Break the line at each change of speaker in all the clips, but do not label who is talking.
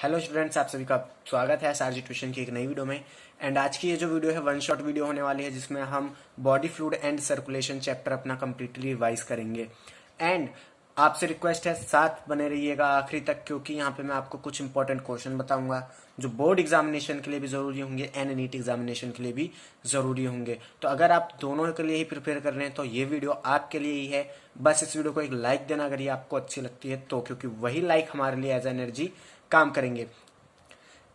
Hello students, आप सभी का स्वागत है सारजी ट्यूशन की एक नई वीडियो में। एंड आज की ये जो वीडियो है वन शॉट वीडियो होने वाली है, जिसमें हम body fluid and circulation chapter अपना कम्प्लीटली रिवाइज करेंगे। एंड आपसे रिक्वेस्ट है साथ बने रहिएगा आखिरी तक, क्योंकि यहाँ पे मैं आपको कुछ इंपॉर्टेंट क्वेश्चन बताऊंगा जो बोर्ड एग्जामिनेशन के लिए भी जरूरी होंगे एंड नीट एग्जामिनेशन के लिए भी जरूरी होंगे। तो अगर आप दोनों के लिए ही प्रिपेयर कर रहे हैं तो ये वीडियो आपके लिए ही है। बस इस वीडियो को एक लाइक देना अगर ये आपको अच्छी लगती है तो, क्योंकि वही लाइक हमारे लिए एज एनर्जी काम करेंगे।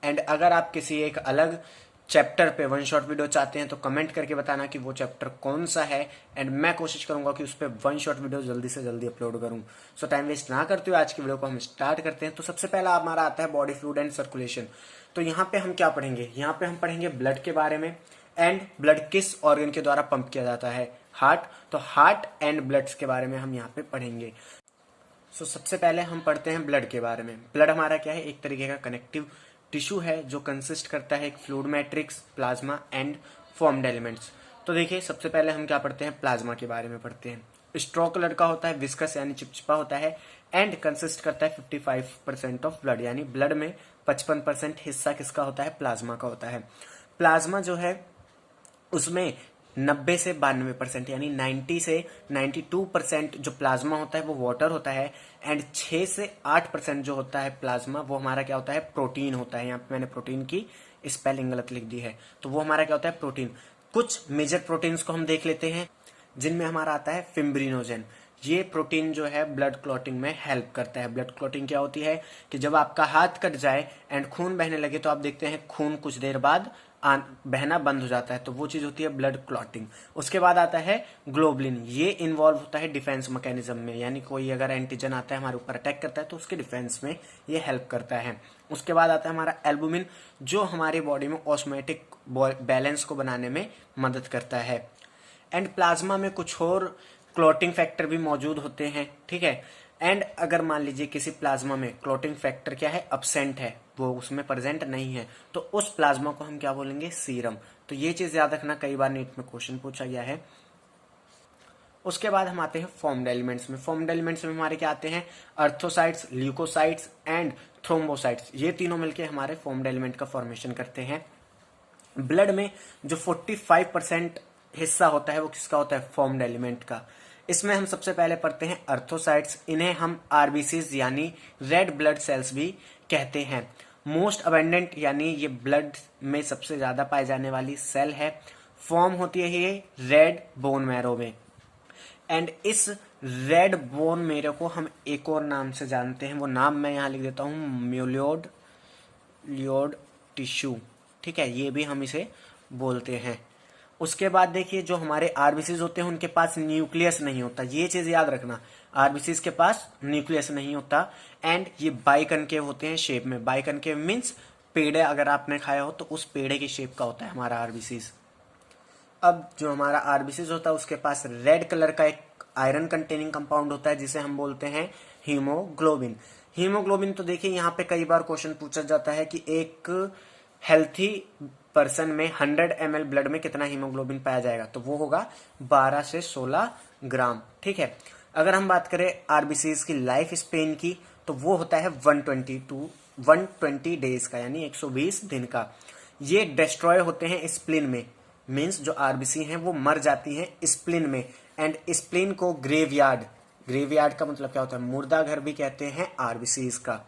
एंड अगर आप किसी एक अलग चैप्टर पे वन शॉट वीडियो चाहते हैं तो कमेंट करके बताना कि वो चैप्टर कौन सा है, एंड मैं कोशिश करूंगा कि उस पर वन शॉट वीडियो जल्दी से जल्दी अपलोड करूं। सो टाइम वेस्ट ना करते हुए आज की वीडियो को हम स्टार्ट करते हैं। तो सबसे पहला हमारा आता है बॉडी फ्लूइड एंड सर्कुलेशन। तो यहाँ पे हम क्या पढ़ेंगे? यहाँ पे हम पढ़ेंगे ब्लड के बारे में, एंड ब्लड किस ऑर्गन के द्वारा पंप किया जाता है? हार्ट। तो हार्ट एंड ब्लड्स के बारे में हम यहाँ पे पढ़ेंगे। सबसे पहले हम पढ़ते हैं ब्लड के बारे में। ब्लड हमारा क्या है? एक तरीके का कनेक्टिव टिश्यू है जो कंसिस्ट करता है एक fluid matrix, plasma and formed elements. तो देखिए, सबसे पहले हम क्या पढ़ते हैं? प्लाज्मा के बारे में पढ़ते हैं। स्ट्रॉ कलर का होता है, विस्कस यानी चिपचिपा होता है, एंड कंसिस्ट करता है 55% ऑफ ब्लड, यानी ब्लड में 55% हिस्सा किसका होता है? प्लाज्मा का होता है। प्लाज्मा जो है उसमें 90 से 92% यानी 90 से 92% जो प्लाज्मा होता है वो वाटर होता है, एंड 6 से 8% जो होता है प्लाज्मा वो हमारा क्या होता है? प्रोटीन होता है। यहाँ पे मैंने प्रोटीन की स्पेलिंग गलत लिख दी है, तो वो हमारा क्या होता है? प्रोटीन। कुछ मेजर प्रोटीन्स को हम देख लेते हैं, जिनमें हमारा आता है फिब्रिनोजेन। ये प्रोटीन जो है ब्लड क्लॉटिंग में हेल्प करता है। ब्लड क्लॉटिंग क्या होती है कि जब आपका हाथ कट जाए एंड खून बहने लगे तो आप देखते हैं खून कुछ देर बाद बहना बंद हो जाता है, तो वो चीज होती है ब्लड क्लॉटिंग। उसके बाद आता है ग्लोबुलिन। ये इन्वॉल्व होता है डिफेंस मैकेनिज्म में, यानी कोई अगर एंटीजन आता है हमारे ऊपर अटैक करता है तो उसके डिफेंस में ये हेल्प करता है। उसके बाद आता है हमारा एल्बुमिन, जो हमारी बॉडी में ऑस्मोटिक बैलेंस को बनाने में मदद करता है। एंड प्लाज्मा में कुछ और क्लॉटिंग फैक्टर भी मौजूद होते हैं, ठीक है। एंड अगर मान लीजिए किसी प्लाज्मा में क्लॉटिंग फैक्टर क्या है? अब्सेंट है, वो उसमें प्रेजेंट नहीं है, तो उस प्लाज्मा को हम क्या बोलेंगे? सीरम। तो ये चीज याद रखना, कई बार नीट में क्वेश्चन पूछा गया है। उसके बाद हम आते हैं फॉर्म्ड एलिमेंट्स में। फॉर्म्ड एलिमेंट्स में हमारे क्या आते हैं? अर्थोसाइट्स, ल्यूकोसाइट्स एंड थ्रोम्बोसाइट्स। ये तीनों मिलकर हमारे फॉर्म्ड एलिमेंट का फॉर्मेशन करते हैं। ब्लड में जो 45% हिस्सा होता है वो किसका होता है? फॉर्म्ड एलिमेंट का। इसमें हम सबसे पहले पढ़ते हैं अर्थोसाइट्स। इन्हें हम आरबीसीज यानी रेड ब्लड सेल्स भी कहते हैं। मोस्ट अबेंडेंट यानी ये ब्लड में सबसे ज्यादा पाई जाने वाली सेल है। फॉर्म होती है ये रेड बोन मैरो में, एंड इस रेड बोन मैरो को हम एक और नाम से जानते हैं। वो नाम मैं यहां लिख देता हूं, म्यूलियोड लियोड टिश्यू, ठीक है, ये भी हम इसे बोलते हैं। उसके बाद देखिए, जो हमारे आरबीसीज होते हैं उनके पास न्यूक्लियस नहीं होता, ये चीज याद रखना। आरबीसीज के पास न्यूक्लियस नहीं होता, एंड ये बाइकनकेव होते हैं शेप में। बाइकनकेव मीन्स पेड़े अगर आपने खाया हो तो उस पेड़े की शेप का होता है हमारा आरबीसीज। अब जो हमारा आरबीसीज होता है उसके पास रेड कलर का एक आयरन कंटेनिंग कंपाउंड होता है जिसे हम बोलते हैं हीमोग्लोबिन। हीमोग्लोबिन तो देखिए, यहाँ पे कई बार क्वेश्चन पूछा जाता है कि एक हेल्थी पर्सन में 100 ml ब्लड में कितना हीमोग्लोबिन पाया जाएगा, तो वो होगा 12 से 16 ग्राम, ठीक है। अगर हम बात करें आरबीसीज की लाइफ स्पेन की, तो वो होता है 120 डेज का, यानी 120 दिन का। ये डिस्ट्रॉय होते हैं स्प्लिन में, मीन्स जो आरबीसी हैं वो मर जाती हैं स्प्लिन में, एंड स्प्लिन को ग्रेवयार्ड, ग्रेवयार्ड का मतलब क्या होता है? मुर्दा घर भी कहते हैं आरबीसीज का।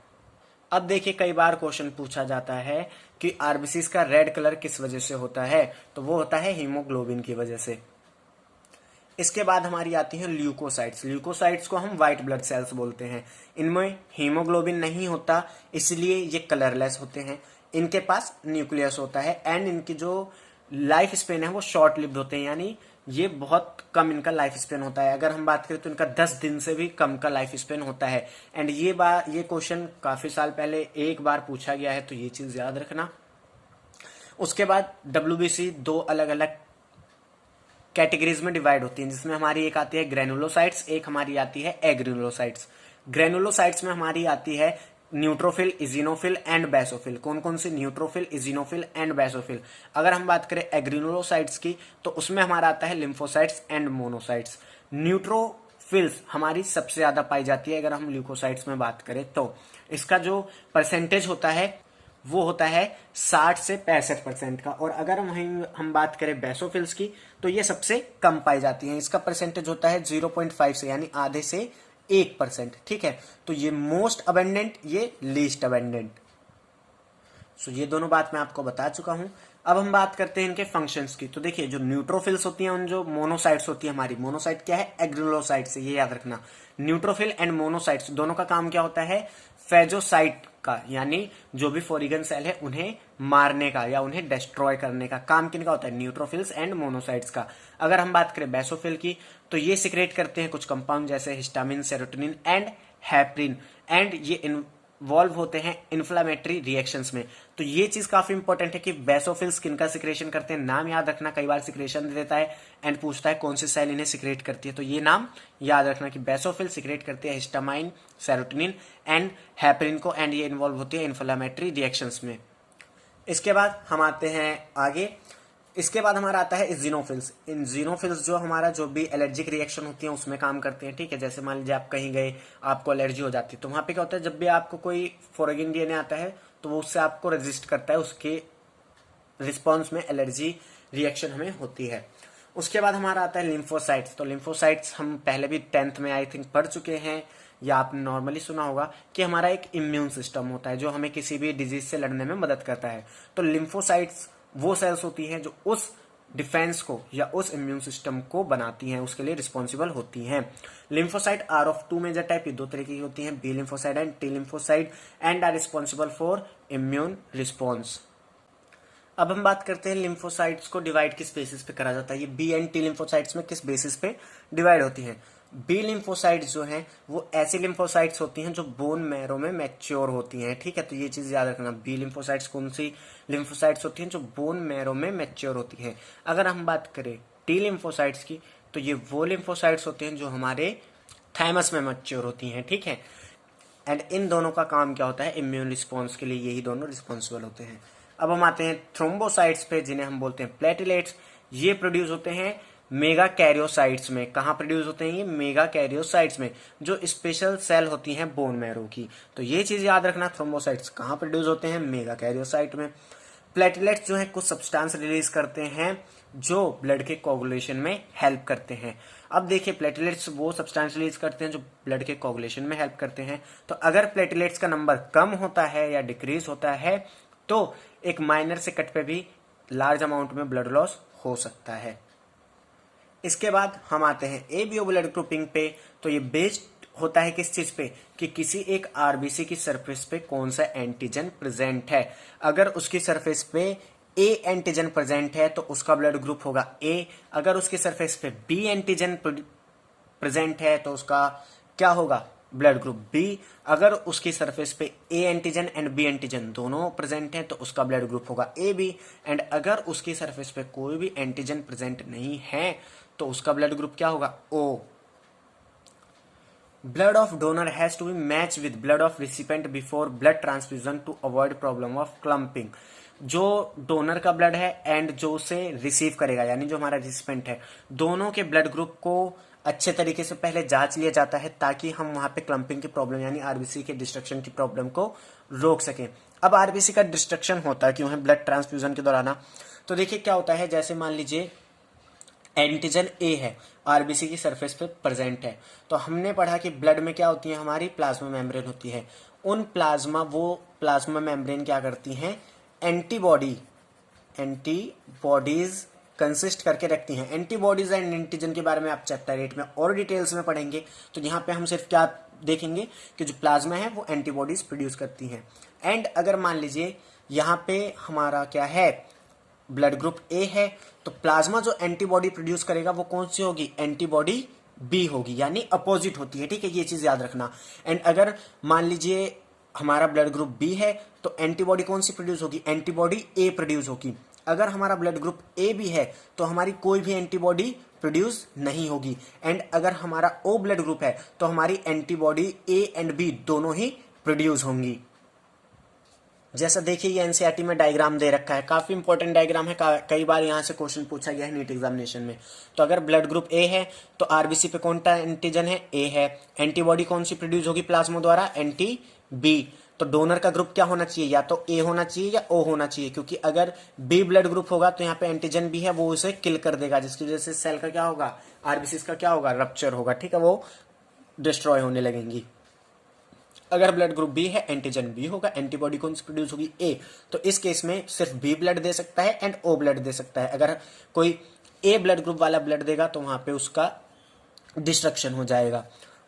अब देखिए, कई बार क्वेश्चन पूछा जाता है कि आरबीसीज का रेड कलर किस वजह से होता है, तो वो होता है हीमोग्लोबिन की वजह से। इसके बाद हमारी आती हैं ल्यूकोसाइट्स। ल्यूकोसाइट्स को हम व्हाइट ब्लड सेल्स बोलते हैं। इनमें हीमोग्लोबिन नहीं होता, इसलिए ये कलरलेस होते हैं। इनके पास न्यूक्लियस होता है, एंड इनकी जो लाइफ स्पेन है वो शॉर्ट लिव्ड होते हैं, यानी ये बहुत कम इनका लाइफ स्पेन होता है। अगर हम बात करें तो इनका 10 दिन से भी कम का लाइफ स्पेन होता है। एंड ये क्वेश्चन काफी साल पहले एक बार पूछा गया है, तो ये चीज याद रखना। उसके बाद डब्ल्यूबीसी दो अलग अलग कैटेगरीज में डिवाइड होती है, जिसमें हमारी एक आती है ग्रेनुलोसाइट्स, एक हमारी आती है एग्रेनुलोसाइट्स। ग्रेनुलोसाइट्स में हमारी आती है न्यूट्रोफिल, इजिनोफिल एंड बेसोफिल। कौन कौन सी? Neutrophil, eosinophil and basophil. अगर हम बात करें एग्रेनुलोसाइट्स की, तो उसमें हमारा आता है लिम्फोसाइट्स एंड मोनोसाइट्स। फिल्स हमारी सबसे ज्यादा पाई जाती है अगर हम ल्यूकोसाइट्स में बात करें तो। इसका जो परसेंटेज होता है वो होता है 60 से 65% का। और अगर हम बात करें बेसोफिल्स की तो ये सबसे कम पाई जाती है। इसका परसेंटेज होता है 0.5 से, यानी आधे से 1%। ठीक है, तो ये मोस्ट अबेंडेंट, ये लीस्ट अबेंडेंट। सो ये दोनों बात मैं आपको बता चुका हूं। अब हम बात करते हैं इनके फंक्शंस की। तो देखिए, जो न्यूट्रोफिल्स होती हैं, उन जो मोनोसाइट्स होती है हमारी, मोनोसाइट क्या है, एग्रुलोसाइट्स है, ये याद रखना। न्यूट्रोफिल एंड मोनोसाइट्स दोनों का काम क्या होता है, फेजोसाइट का, यानी जो भी फॉरिगन सेल है उन्हें मारने का या उन्हें डिस्ट्रॉय करने का काम किनका होता है, न्यूट्रोफिल्स एंड मोनोसाइट्स का। अगर हम बात करें बेसोफिल की तो ये सिक्रेट करते हैं कुछ कंपाउंड जैसे histamine, serotonin and heparin, and ये इन्वॉल्व होते हैं इन्फ्लामेटरी रिएक्शंस में। तो ये चीज काफी इंपॉर्टेंट है कि बेसोफिल्स किनका सिक्रेशन करते हैं, नाम याद रखना। कई बार सिक्रेशन दे देता है एंड पूछता है कौन सी सेल इन्हें सिक्रेट करती है, तो ये नाम याद रखना कि बेसोफिल सिक्रेट करते हैं हिस्टामाइन, सेरोटोनिन एंड हेपरिन को, एंड ये इन्वॉल्व होती है इन्फ्लामेटरी रिएक्शंस में। इसके बाद हम आते हैं आगे। इसके बाद हमारा आता है इजिनोफिल्स। इन जिनोफिल्स जो हमारा जो भी एलर्जिक रिएक्शन होती है उसमें काम करते हैं। ठीक है, जैसे मान लीजिए आप कहीं गए, आपको एलर्जी हो जाती है, तो वहां पे क्या होता है, जब भी आपको कोई फॉरेन डीएनए आता है तो वो उससे आपको रेजिस्ट करता है, उसके रिस्पॉन्स में एलर्जी रिएक्शन हमें होती है। उसके बाद हमारा आता है लिम्फोसाइट्स। तो लिम्फोसाइट्स हम पहले भी 10th में आई थिंक पढ़ चुके हैं, या आपने नॉर्मली सुना होगा कि हमारा एक इम्यून सिस्टम होता है जो हमें किसी भी डिजीज से लड़ने में मदद करता है। तो लिम्फोसाइट्स वो सेल्स होती हैं जो उस डिफेंस को या उस इम्यून सिस्टम को बनाती हैं, उसके लिए रिस्पॉन्सिबल होती हैं। Lymphocyte are of two major type, ये दो तरीके की होती हैं, B lymphocyte and T lymphocyte, and are responsible for immune response. अब हम बात करते हैं लिम्फोसाइट्स को डिवाइड किस बेसिस पे करा जाता है, ये बी एंड टी लिम्फोसाइट्स में किस बेसिस पे डिवाइड होती हैं। बी लिम्फोसाइट्स जो हैं वो ऐसी लिम्फोसाइट्स होती हैं जो बोन मैरो में मैच्योर होती हैं। ठीक है, तो ये चीज याद रखना, बी लिम्फोसाइट्स कौन सी लिम्फोसाइट्स होती हैं, जो बोन मैरो में मैच्योर होती हैं। अगर हम बात करें टी लिम्फोसाइट्स की तो ये वो लिम्फोसाइट्स होते हैं जो हमारे थाइमस में मैच्योर होती हैं। ठीक है, एंड इन दोनों का काम क्या होता है, इम्यून रिस्पॉन्स के लिए यही दोनों रिस्पॉन्सिबल होते हैं। अब हम आते हैं थ्रोम्बोसाइट्स पे, जिन्हें हम बोलते हैं प्लेटलेट्स। ये प्रोड्यूस होते हैं मेगा कैरियोसाइट्स में। कहाँ प्रोड्यूस होते हैं ये, मेगा कैरियोसाइट्स में, जो स्पेशल सेल होती हैं बोन मैरो की। तो ये चीज याद रखना, थ्रोम्बोसाइट्स कहाँ प्रोड्यूस होते हैं, मेगा कैरियोसाइट में। प्लेटलेट्स जो है कुछ सब्सटेंस रिलीज करते हैं जो ब्लड के कोगुलेशन में हेल्प करते हैं। अब देखिए, प्लेटलेट्स वो सब्सटेंस रिलीज करते हैं जो ब्लड के कोगुलेशन में हेल्प करते हैं। तो अगर प्लेटलेट्स का नंबर कम होता है या डिक्रीज होता है तो एक माइनर से कट पे भी लार्ज अमाउंट में ब्लड लॉस हो सकता है। इसके बाद हम आते हैं एबीओ ब्लड ग्रुपिंग पे। तो ये बेस्ड होता है किस चीज पे, कि किसी एक आरबीसी की सरफेस पे कौन सा एंटीजन प्रेजेंट है। अगर उसकी सरफेस पे ए एंटीजन प्रेजेंट है तो उसका ब्लड ग्रुप होगा ए। अगर उसकी सरफेस पे बी एंटीजन प्रेजेंट है तो उसका क्या होगा, ब्लड ग्रुप बी। अगर उसकी सरफेस पे A antigen and B antigen दोनों प्रेजेंट हैं तो उसका ब्लड ग्रुप होगा ए बी। एंड अगर उसकी सरफेस पे कोई भी एंटीजन प्रेजेंट नहीं है तो उसका ब्लड ग्रुप क्या होगा, O. Blood of donor has to be match with blood of recipient before blood transfusion to avoid problem of clumping. जो डोनर का ब्लड है एंड जो उसे रिसीव करेगा, यानी जो हमारा रिसिपेंट है, दोनों के ब्लड ग्रुप को अच्छे तरीके से पहले जांच लिया जाता है ताकि हम वहां पे क्लम्पिंग की प्रॉब्लम यानी आरबीसी के डिस्ट्रक्शन की प्रॉब्लम को रोक सकें। अब आरबीसी का डिस्ट्रक्शन होता क्यों है ब्लड ट्रांसफ्यूजन के दौरान, तो देखिए क्या होता है, जैसे मान लीजिए एंटीजन ए है, आरबीसी की सरफेस पे प्रेजेंट है, तो हमने पढ़ा कि ब्लड में क्या होती है, हमारी प्लाज्मा मेम्ब्रेन होती है। उन प्लाज्मा मेम्ब्रेन क्या करती हैं, एंटीबॉडीज कंसिस्ट करके रखती हैं। एंटीबॉडीज एंड एंटीजन के बारे में आप चैप्टर 8 में और डिटेल्स में पढ़ेंगे। तो यहाँ पे हम सिर्फ क्या देखेंगे कि जो प्लाज्मा है वो एंटीबॉडीज प्रोड्यूस करती हैं। एंड अगर मान लीजिए यहाँ पे हमारा क्या है, ब्लड ग्रुप ए है, तो प्लाज्मा जो एंटीबॉडी प्रोड्यूस करेगा वो कौन सी होगी, एंटीबॉडी बी होगी, यानी अपोजिट होती है। ठीक है, ये चीज याद रखना। एंड अगर मान लीजिए हमारा ब्लड ग्रुप बी है तो एंटीबॉडी कौन सी प्रोड्यूस होगी, एंटीबॉडी ए प्रोड्यूस होगी। अगर हमारा ब्लड ग्रुप ए भी है तो हमारी कोई भी एंटीबॉडी प्रोड्यूस नहीं होगी। एंड अगर हमारा ओ ब्लड ग्रुप है तो हमारी एंटीबॉडी ए एंड बी दोनों ही प्रोड्यूस होंगी। जैसा देखिए ये एनसीईआरटी में डायग्राम दे रखा है, काफी इंपॉर्टेंट डायग्राम है, कई बार यहाँ से क्वेश्चन पूछा गया है नीट एग्जामिनेशन में। तो अगर ब्लड ग्रुप ए है तो आरबीसी पे कौन सा एंटीजन है, ए है। एंटीबॉडी कौन सी प्रोड्यूस होगी प्लाज्मा द्वारा, एंटी बी। तो डोनर का ग्रुप क्या होना चाहिए, या तो ए होना चाहिए या ओ होना चाहिए, क्योंकि अगर बी ब्लड ग्रुप होगा तो यहाँ पे एंटीजन भी है, वो उसे किल कर देगा, जिसकी वजह से सेल का क्या होगा, आरबीसी का क्या होगा, रप्चर होगा, ठीक है, वो डिस्ट्रॉय होने लगेंगी। अगर ब्लड ग्रुप बी है एंटीजन बी होगा, एंटीबॉडी कौन सी प्रोड्यूस होगी, ए। तो इस केस में सिर्फ बी ब्लड दे सकता है एंड ओ ब्लड दे सकता है। अगर कोई ए ब्लड ग्रुप वाला ब्लड देगा तो वहां पे उसका डिस्ट्रक्शन हो जाएगा।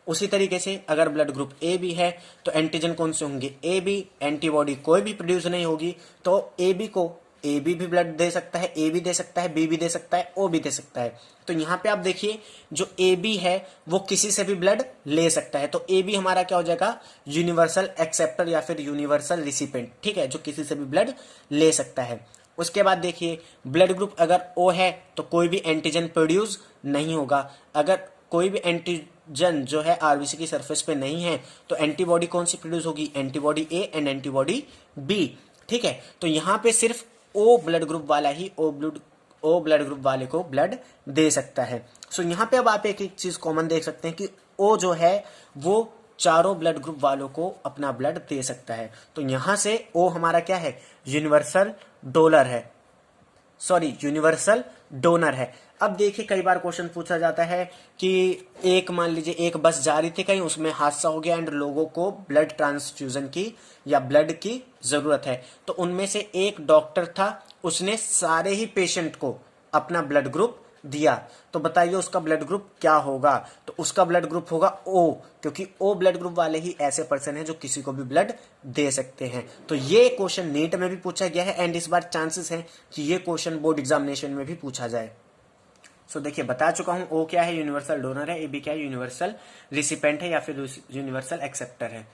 उसी तरीके से अगर ब्लड ग्रुप ए बी है तो एंटीजन कौन से होंगे, ए बी। एंटीबॉडी कोई भी प्रोड्यूस नहीं होगी तो ए बी को ए बी भी ब्लड दे सकता है, ए भी दे सकता है, बी भी दे सकता है, ओ भी दे सकता है। तो यहाँ पे आप देखिए जो ए बी है वो किसी से भी ब्लड ले सकता है, तो ए बी हमारा क्या हो जाएगा, यूनिवर्सल एक्सेप्टर या फिर यूनिवर्सल रिसिपेंट, ठीक है, जो किसी से भी ब्लड ले सकता है। उसके बाद देखिए ब्लड ग्रुप अगर ओ है तो कोई भी एंटीजन प्रोड्यूस नहीं होगा। अगर कोई भी एंटीजन जो है आरबीसी की सरफेस पे नहीं है तो एंटीबॉडी कौन सी प्रोड्यूस होगी, antibody A and antibody B, ठीक है। तो यहाँ पे सिर्फ ओ ब्लड ग्रुप वाला ही ओ ब्लड ग्रुप वाले को ब्लड दे सकता है। सो यहाँ पे अब आप एक एक चीज कॉमन देख सकते हैं कि ओ जो है वो चारों ब्लड ग्रुप वालों को अपना ब्लड दे सकता है। तो यहां से ओ हमारा क्या है, यूनिवर्सल डोनर है, सॉरी यूनिवर्सल डोनर है। अब देखिए कई बार क्वेश्चन पूछा जाता है कि एक मान लीजिए एक बस जा रही थी कहीं, उसमें हादसा हो गया एंड लोगों को ब्लड ट्रांसफ्यूजन की या ब्लड की जरूरत है। तो उनमें से एक डॉक्टर था, उसने सारे ही पेशेंट को अपना ब्लड ग्रुप दिया। तो बताइए उसका ब्लड ग्रुप क्या होगा, तो उसका ब्लड ग्रुप होगा ओ, क्योंकि ओ ब्लड ग्रुप वाले ही ऐसे पर्सन हैं जो किसी को भी ब्लड दे सकते हैं। तो ये क्वेश्चन नीट में भी पूछा गया है एंड इस बार चांसेस हैं कि ये क्वेश्चन बोर्ड एग्जामिनेशन में भी पूछा जाए। सो देखिए बता चुका हूं, ओ क्या है, यूनिवर्सल डोनर है, ए बी क्या है, यूनिवर्सल रिसिपेंट है या फिर यूनिवर्सल एक्सेप्टर है।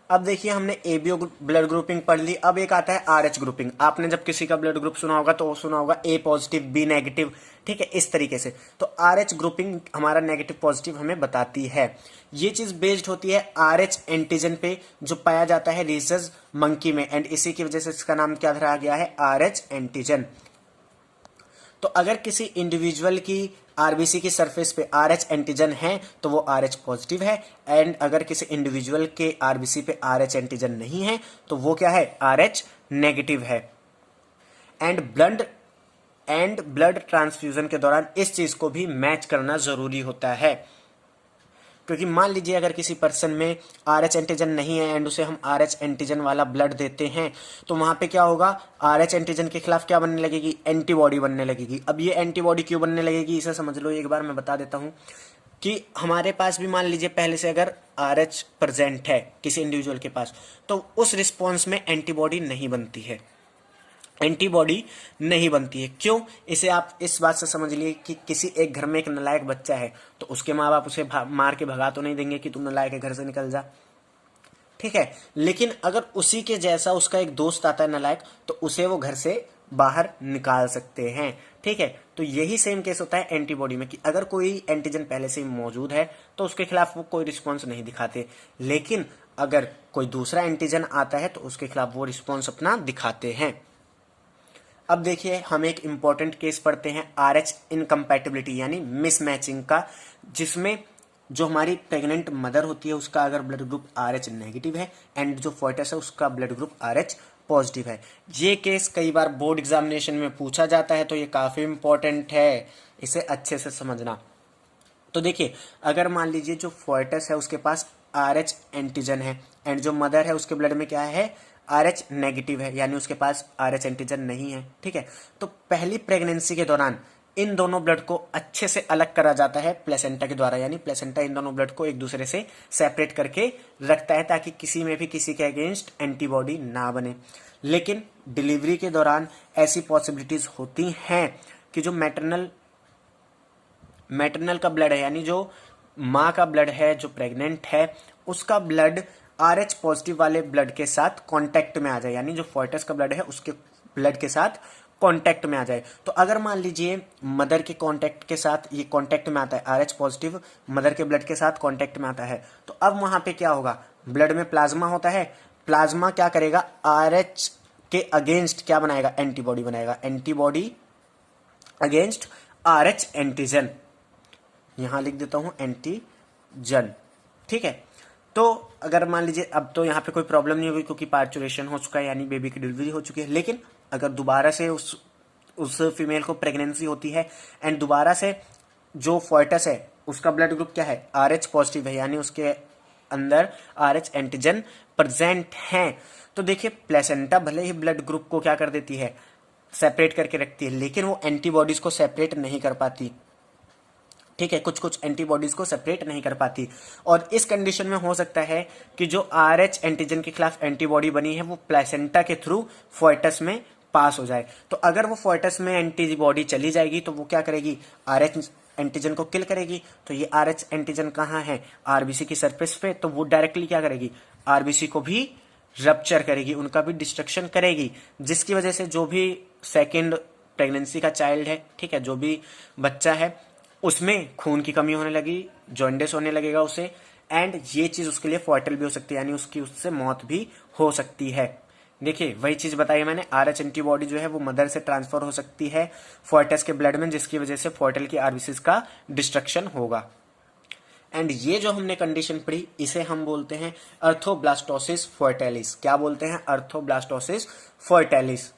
अब देखिए हमने एबीओ ब्लड ग्रुपिंग पढ़ ली। अब एक आता है आरएच ग्रुपिंग। आपने जब किसी का ब्लड ग्रुप सुना होगा तो सुना होगा ए पॉजिटिव बी नेगेटिव, ठीक है, इस तरीके से। तो आरएच ग्रुपिंग हमारा नेगेटिव पॉजिटिव हमें बताती है। ये चीज बेस्ड होती है आरएच एंटीजन पे जो पाया जाता है रीसस मंकी में, एंड इसी की वजह से इसका नाम क्या धरा गया है, आरएच एंटीजन। तो अगर किसी इंडिविजुअल की आरबीसी की सरफेस पे आरएच एंटीजन है तो वो आरएच पॉजिटिव है, एंड अगर किसी इंडिविजुअल के आरबीसी पे आरएच एंटीजन नहीं है तो वो क्या है, आरएच नेगेटिव है। एंड ब्लड ट्रांसफ्यूजन के दौरान इस चीज को भी मैच करना जरूरी होता है, क्योंकि मान लीजिए अगर किसी पर्सन में आरएच एंटीजन नहीं है एंड उसे हम आरएच एंटीजन वाला ब्लड देते हैं तो वहां पे क्या होगा, आरएच एंटीजन के खिलाफ क्या बनने लगेगी, एंटीबॉडी बनने लगेगी। अब ये एंटीबॉडी क्यों बनने लगेगी इसे समझ लो, एक बार मैं बता देता हूं कि हमारे पास भी मान लीजिए पहले से अगर आरएच प्रेजेंट है किसी इंडिविजुअल के पास तो उस रिस्पॉन्स में एंटीबॉडी नहीं बनती है, एंटीबॉडी नहीं बनती है। क्यों, इसे आप इस बात से समझ लिए कि किसी एक घर में एक नालायक बच्चा है तो उसके माँ बाप उसे मार के भगा तो नहीं देंगे कि तुम नालायक है घर से निकल जा, ठीक है। लेकिन अगर उसी के जैसा उसका एक दोस्त आता है नालायक तो उसे वो घर से बाहर निकाल सकते हैं, ठीक है। तो यही सेम केस होता है एंटीबॉडी में कि अगर कोई एंटीजन पहले से ही मौजूद है तो उसके खिलाफ वो कोई रिस्पॉन्स नहीं दिखाते, लेकिन अगर कोई दूसरा एंटीजन आता है तो उसके खिलाफ वो रिस्पॉन्स अपना दिखाते हैं। अब देखिए हम एक इंपॉर्टेंट केस पढ़ते हैं आरएच इनकम्पैटिबिलिटी यानी मिसमैचिंग का, जिसमें जो हमारी प्रेग्नेंट मदर होती है उसका अगर ब्लड ग्रुप आरएच नेगेटिव है एंड जो फोएटस है उसका ब्लड ग्रुप आरएच पॉजिटिव है। ये केस कई बार बोर्ड एग्जामिनेशन में पूछा जाता है तो ये काफी इंपॉर्टेंट है, इसे अच्छे से समझना। तो देखिए अगर मान लीजिए जो फोएटस है उसके पास आरएच एंटीजन है एंड जो मदर है उसके ब्लड में क्या है, आरएच नेगेटिव है, यानी उसके पास आरएच एंटीजन नहीं है, ठीक है। तो पहली प्रेगनेंसी के दौरान इन दोनों ब्लड को अच्छे से अलग करा जाता है प्लेसेंटा के द्वारा, यानी प्लेसेंटा इन दोनों ब्लड को एक दूसरे से सेपरेट करके रखता है ताकि किसी में भी किसी के अगेंस्ट एंटीबॉडी ना बने। लेकिन डिलीवरी के दौरान ऐसी पॉसिबिलिटीज होती हैं कि जो मैटरनल का ब्लड है, यानी जो माँ का ब्लड है जो प्रेग्नेंट है उसका ब्लड आरएच पॉजिटिव वाले ब्लड के साथ कांटेक्ट में आ जाए, यानी जो फोएटस का ब्लड है उसके ब्लड के साथ कांटेक्ट में आ जाए। तो अगर मान लीजिए मदर के कांटेक्ट के साथ ये कांटेक्ट में आता है, आरएच पॉजिटिव मदर के ब्लड के साथ कांटेक्ट में आता है, तो अब वहां पे क्या होगा, ब्लड में प्लाज्मा होता है, प्लाज्मा क्या करेगा, RH के अगेंस्ट क्या बनाएगा, एंटीबॉडी बनाएगा, एंटीबॉडी अगेंस्ट RH एंटीजन, यहां लिख देता हूं एंटीजन, ठीक है। तो अगर मान लीजिए अब तो यहाँ पे कोई प्रॉब्लम नहीं होगी क्योंकि पार्चुरेशन हो चुका है, यानी बेबी की डिलीवरी हो चुकी है। लेकिन अगर दोबारा से उस फीमेल को प्रेगनेंसी होती है एंड दोबारा से जो फॉयटस है उसका ब्लड ग्रुप क्या है, RH पॉजिटिव है, यानी उसके अंदर RH एंटीजन प्रेजेंट हैं, तो देखिए प्लेसेंटा भले ही ब्लड ग्रुप को क्या कर देती है, सेपरेट करके रखती है, लेकिन वो एंटीबॉडीज को सेपरेट नहीं कर पाती, ठीक है। कुछ कुछ एंटीबॉडीज को सेपरेट नहीं कर पाती, और इस कंडीशन में हो सकता है कि जो RH एंटीजन के खिलाफ एंटीबॉडी बनी है वो प्लेसेंटा के थ्रू फॉयटस में पास हो जाए। तो अगर वो फॉयटस में एंटीबॉडी चली जाएगी तो वो क्या करेगी, RH एंटीजन को किल करेगी। तो ये RH एंटीजन कहाँ है, RBC की सरफेस पे, तो वो डायरेक्टली क्या करेगी, RBC को भी रप्चर करेगी, उनका भी डिस्ट्रक्शन करेगी, जिसकी वजह से जो भी सेकेंड प्रेगनेंसी का चाइल्ड है, ठीक है, जो भी बच्चा है उसमें खून की कमी होने लगी, जॉन्डिस होने लगेगा उसे, एंड ये चीज उसके लिए फॉर्टल भी हो सकती है, यानी उसकी उससे मौत भी हो सकती है। देखिए वही चीज बताई मैंने, RH एंटीबॉडी जो है वो मदर से ट्रांसफर हो सकती है फॉयटस के ब्लड में, जिसकी वजह से फॉयटल की RBCs का डिस्ट्रक्शन होगा। एंड ये जो हमने कंडीशन पढ़ी इसे हम बोलते हैं अर्थोब्लास्टोसिस फॉयटेलिस। क्या बोलते हैं, अर्थोब्लास्टोसिस फॉयटेलिस।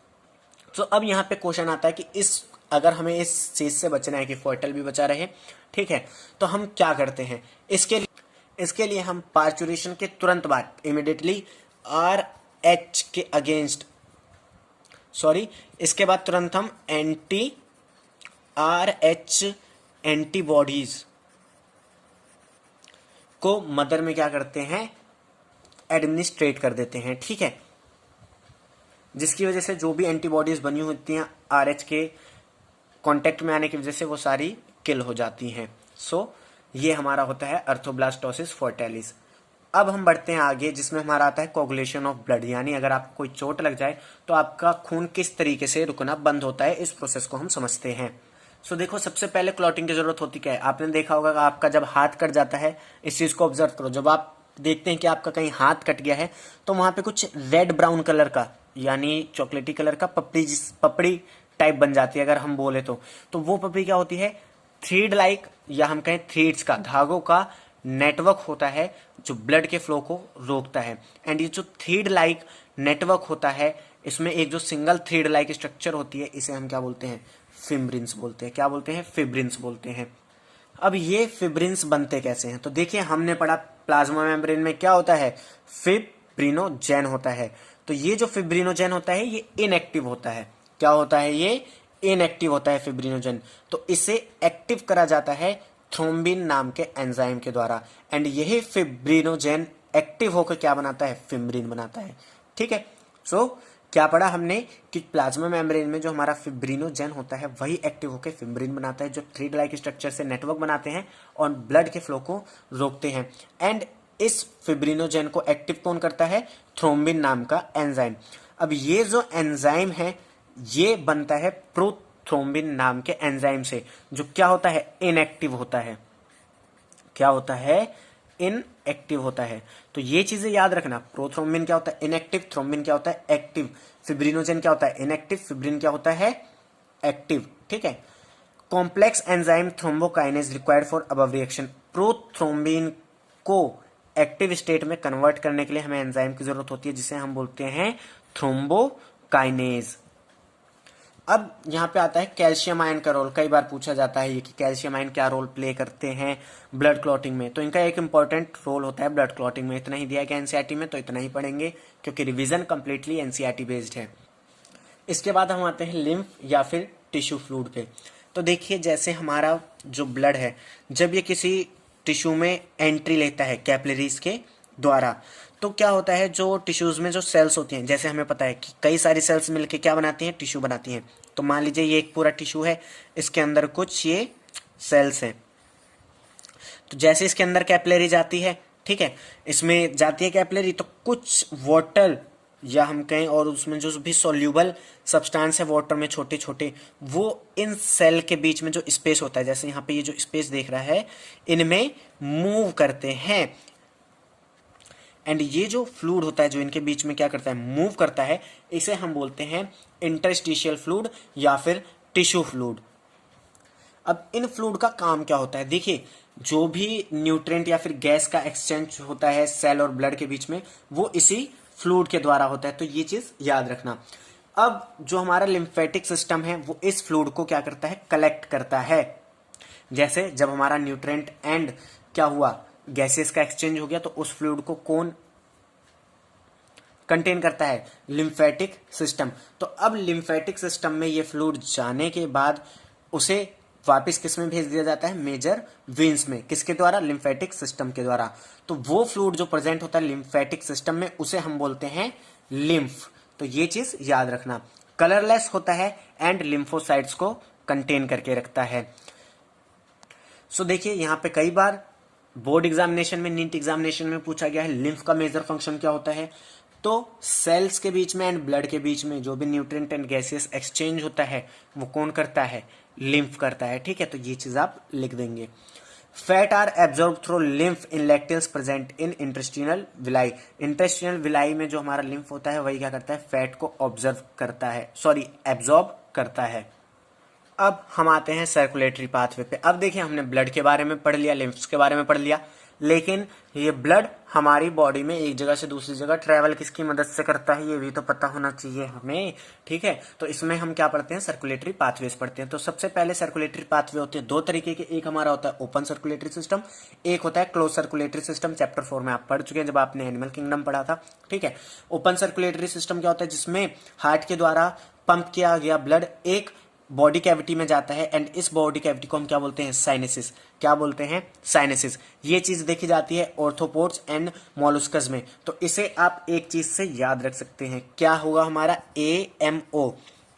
तो अब यहाँ पे क्वेश्चन आता है कि अगर हमें इस चीज से बचना है कि फॉयटल भी बचा रहे, ठीक है, तो हम क्या करते हैं, इसके लिए हम पार्चुरेशन के तुरंत बाद इमीडिएटली RH के अगेंस्ट, इसके बाद तुरंत हम RH एंटीबॉडीज को मदर में क्या करते हैं, एडमिनिस्ट्रेट कर देते हैं, ठीक है, जिसकी वजह से जो भी एंटीबॉडीज बनी होती हैं RH के कांटेक्ट में आने की वजह से वो सारी किल हो जाती हैं। ये हमारा होता है अर्थोब्लास्टोसिस फॉयटेलिस। अब हम बढ़ते हैं आगे, जिसमें हमारा आता है कोगुलेशन ऑफ ब्लड, यानी अगर आपको कोई चोट लग जाए तो आपका खून किस तरीके से रुकना बंद होता है, इस प्रोसेस को हम समझते हैं। देखो सबसे पहले क्लॉटिंग की जरूरत होती क्या है, आपने देखा होगा कि आपका जब हाथ कट जाता है, इस चीज को ऑब्जर्व करो, जब आप देखते हैं कि आपका कहीं हाथ कट गया है तो वहां पे कुछ रेड ब्राउन कलर का यानी चॉकलेटी कलर का पपड़ी टाइप बन जाती है, अगर हम बोले तो वो पपड़ी क्या होती है, थ्रीड लाइक, या हम कहें थ्रीड्स का, धागों का नेटवर्क होता है जो ब्लड के फ्लो को रोकता है। एंड ये जो थ्रीड लाइक नेटवर्क होता है, इसमें एक जो सिंगल थ्रीड लाइक स्ट्रक्चर होती है, इसे हम क्या बोलते हैं, फिब्रिन्स बोलते हैं। क्या बोलते हैं, फिब्रिन्स बोलते हैं। अब ये फिब्रिन्स बनते कैसे हैं, तो देखिए हमने पढ़ा प्लाज्मा मेम्ब्रेन में क्या होता है, फिब्रिनोजेन होता है। तो ये जो फिब्रिनोजेन होता है ये इनएक्टिव होता है। क्या होता है, ये इनएक्टिव होता है फिब्रिनोजेन। तो इसे एक्टिव करा जाता है थ्रोम्बिन नाम के एंजाइम के द्वारा, एंड यही फिब्रिनोजेन एक्टिव होकर क्या बनाता है, फिब्रिन बनाता है, ठीक है। क्या पढ़ा हमने कि प्लाज्मा मेम्ब्रेन में जो हमारा फिब्रिनोजेन होता है वही एक्टिव होकर फिब्रिन बनाता है, जो थ्रेड लाइक स्ट्रक्चर से नेटवर्क बनाते हैं और ब्लड के फ्लो को रोकते हैं। एंड इस फिब्रिनोजेन को एक्टिव कौन करता है, थ्रोम्बिन नाम का एंजाइम। अब ये जो एंजाइम है ये बनता है प्रोथ्रोम्बिन नाम के एंजाइम से, जो क्या होता है, इनएक्टिव होता है। क्या होता है, इनएक्टिव होता है। तो ये चीजें याद रखना, प्रोथ्रोम्बिन क्या होता है, इनएक्टिव, थ्रोम्बिन क्या होता है, एक्टिव, फिब्रिनोजेन क्या होता है, इनएक्टिव, फिब्रिन क्या होता है, एक्टिव, ठीक है। Complex enzyme thrombokinase required for above reaction. Prothrombin को एक्टिव स्टेट में कन्वर्ट करने के लिए हमें एंजाइम की जरूरत होती है, जिसे हम बोलते हैं थ्रोम्बोकाइनेज। अब यहाँ पे आता है कैल्शियम आयन का रोल। कई बार पूछा जाता है ये कि कैल्शियम आयन क्या रोल प्ले करते हैं ब्लड क्लॉटिंग में। तो इनका एक इंपॉर्टेंट रोल होता है ब्लड क्लॉटिंग में। इतना ही दिया गया एनसीईआरटी में, तो इतना ही पढ़ेंगे क्योंकि रिवीजन कंप्लीटली एनसीईआरटी बेस्ड है। इसके बाद हम आते हैं लिम्फ या फिर टिश्यू फ्लूइड पे। तो देखिए जैसे हमारा जो ब्लड है, जब ये किसी टिश्यू में एंट्री लेता है कैपिलरीज के द्वारा, तो क्या होता है, जो टिश्यूज में जो सेल्स होती हैं, जैसे हमें पता है कि कई सारी सेल्स मिलकर क्या बनाती हैं, टिश्यू बनाती हैं। तो मान लीजिए ये एक पूरा टिश्यू है, इसके अंदर कुछ ये सेल्स हैं। तो जैसे इसके अंदर कैपिलरी जाती है, ठीक है, इसमें जाती है कैपिलरी, तो कुछ वाटर या हम कहें और उसमें जो भी सॉल्यूबल सब्सटेंस है वाटर में छोटे छोटे, वो इन सेल के बीच में जो स्पेस होता है, जैसे यहाँ पे ये जो स्पेस देख रहा है, इनमें मूव करते हैं। एंड ये जो फ्लूइड होता है जो इनके बीच में क्या करता है, मूव करता है, इसे हम बोलते हैं इंटरस्टिशियल फ्लूइड या फिर टिश्यू फ्लूइड। अब इन फ्लूइड का काम क्या होता है, देखिए जो भी न्यूट्रिएंट या फिर गैस का एक्सचेंज होता है सेल और ब्लड के बीच में, वो इसी फ्लूइड के द्वारा होता है, तो ये चीज याद रखना। अब जो हमारा लिम्फेटिक सिस्टम है वो इस फ्लूइड को क्या करता है, कलेक्ट करता है। जैसे जब हमारा न्यूट्रिएंट एंड क्या हुआ, गैसेस का एक्सचेंज हो गया, तो उस फ्लूइड को कौन कंटेन करता है, लिम्फेटिक सिस्टम। तो अब लिम्फेटिक सिस्टम में ये फ्लूइड जाने के बाद उसे वापस किस में भेज दिया जाता है, मेजर वेन्स में, किसके द्वारा, लिम्फेटिक सिस्टम के द्वारा। तो वो फ्लूइड जो प्रेजेंट होता है लिम्फेटिक सिस्टम में उसे हम बोलते हैं लिम्फ। तो ये चीज याद रखना, कलरलेस होता है एंड लिम्फोसाइट्स को कंटेन करके रखता है। सो देखिए यहां पे कई बार बोर्ड एग्जामिनेशन में, नीट एग्जामिनेशन में पूछा गया है लिम्फ का मेजर फंक्शन क्या होता है। तो सेल्स के बीच में एंड ब्लड के बीच में जो भी न्यूट्रिएंट एंड गैसेस एक्सचेंज होता है वो कौन करता है, लिम्फ करता है, ठीक है। तो ये चीज आप लिख देंगे। Fat are absorb through lymph in lacteals present in intestinal villi. Intestinal villi में जो हमारा लिम्फ होता है वही क्या करता है, फैट को ऑब्जर्व करता है, सॉरी एब्जॉर्ब करता है। अब हम आते हैं सर्कुलेटरी पाथवे पे। अब देखिए हमने ब्लड के बारे में पढ़ लिया, लिम्फ्स के बारे में पढ़ लिया, लेकिन ये ब्लड हमारी बॉडी में एक जगह से दूसरी जगह ट्रेवल किसकी मदद से करता है, ये भी तो पता होना चाहिए हमें, ठीक है। तो इसमें हम क्या पढ़ते हैं, सर्कुलेटरी पाथवेज पढ़ते हैं। तो सबसे पहले सर्कुलेटरी पाथवे होते हैं दो तरीके के, एक हमारा होता है ओपन सर्कुलेटरी सिस्टम, एक होता है क्लोज सर्कुलेटरी सिस्टम। चैप्टर 4 में आप पढ़ चुके हैं जब आपने एनिमल किंगडम पढ़ा था, ठीक है। ओपन सर्कुलेटरी सिस्टम क्या होता है, जिसमें हार्ट के द्वारा पंप किया गया ब्लड एक बॉडी कैविटी में जाता है एंड इस बॉडी कैविटी को हम क्या बोलते हैं, साइनेसिस। क्या बोलते हैं, साइनेसिस। ये चीज देखी जाती है ऑर्थोपोड्स एंड मोलस्कस में। तो इसे आप एक चीज से याद रख सकते हैं, क्या होगा हमारा, AMO।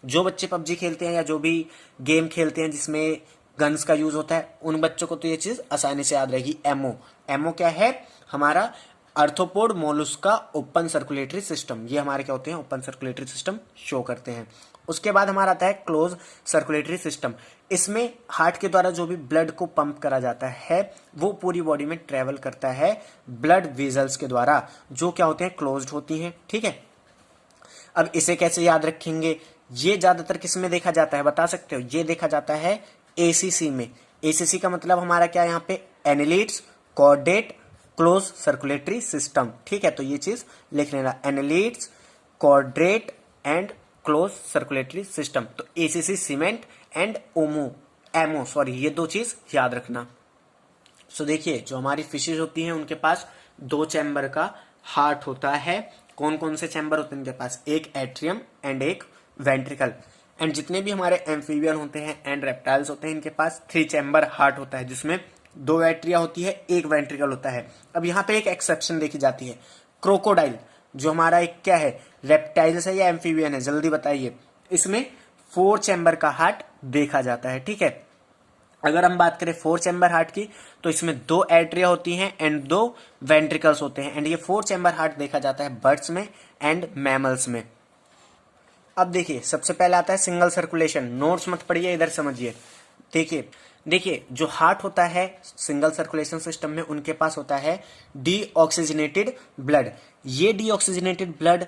जो बच्चे पबजी खेलते हैं या जो भी गेम खेलते हैं जिसमें गन्स का यूज होता है, उन बच्चों को तो ये चीज आसानी से याद रहेगी, एमओ क्या है, हमारा arthropod Mollusca open circulatory system. ये हमारे क्या होते हैं, ओपन सर्कुलेटरी सिस्टम शो करते हैं। उसके बाद हमारा आता है क्लोज सर्कुलेटरी सिस्टम। इसमें हार्ट के द्वारा जो भी ब्लड को पंप करा जाता है वो पूरी बॉडी में ट्रेवल करता है ब्लड वेजल्स के द्वारा, जो क्या होते हैं, क्लोज्ड होती हैं, ठीक है। अब इसे कैसे याद रखेंगे, ये ज्यादातर किस में देखा जाता है, बता सकते हो, ये देखा जाता है ACC में। ACC का मतलब हमारा क्या है यहाँ पे, annelids chordate close circulatory system, ठीक है। तो ये चीज लिख लेना, annelids chordate and close circulatory system. तो ACC cement and MO sorry, ये दो चीज याद रखना। सो देखिए जो हमारी फिशेज होती हैं उनके पास दो चैम्बर का हार्ट होता है। कौन कौन से चैम्बर होते हैं उनके पास, एक एट्रियम एंड एक वेंट्रिकल। एंड जितने भी हमारे एम्फीबियन होते हैं एंड रेप्टाइल्स होते हैं इनके पास 3 चैम्बर हार्ट होता है, जिसमें 2 एट्रिया होती है, एक वेंट्रिकल होता है। अब यहाँ पे एक एक्सेप्शन देखी जाती है, क्रोकोडाइल जो हमारा एक क्या है, रेप्टाइल्स है या एम्फीबियन है, जल्दी बताइए। इसमें 4 चैम्बर का हार्ट देखा जाता है, ठीक है। अगर हम बात करें 4 चैम्बर हार्ट की तो इसमें 2 एट्रिया होती हैं एंड 2 वेंट्रिकल्स होते हैं। एंड ये 4 चैम्बर हार्ट देखा जाता है बर्ड्स में एंड मैमल्स में। अब देखिए सबसे पहले आता है सिंगल सर्कुलेशन। नोट्स मत पढ़िए, इधर समझिए। देखिए जो हार्ट होता है सिंगल सर्कुलेशन सिस्टम में उनके पास होता है डीऑक्सीजनेटेड ब्लड। ये डीऑक्सीजनेटेड ब्लड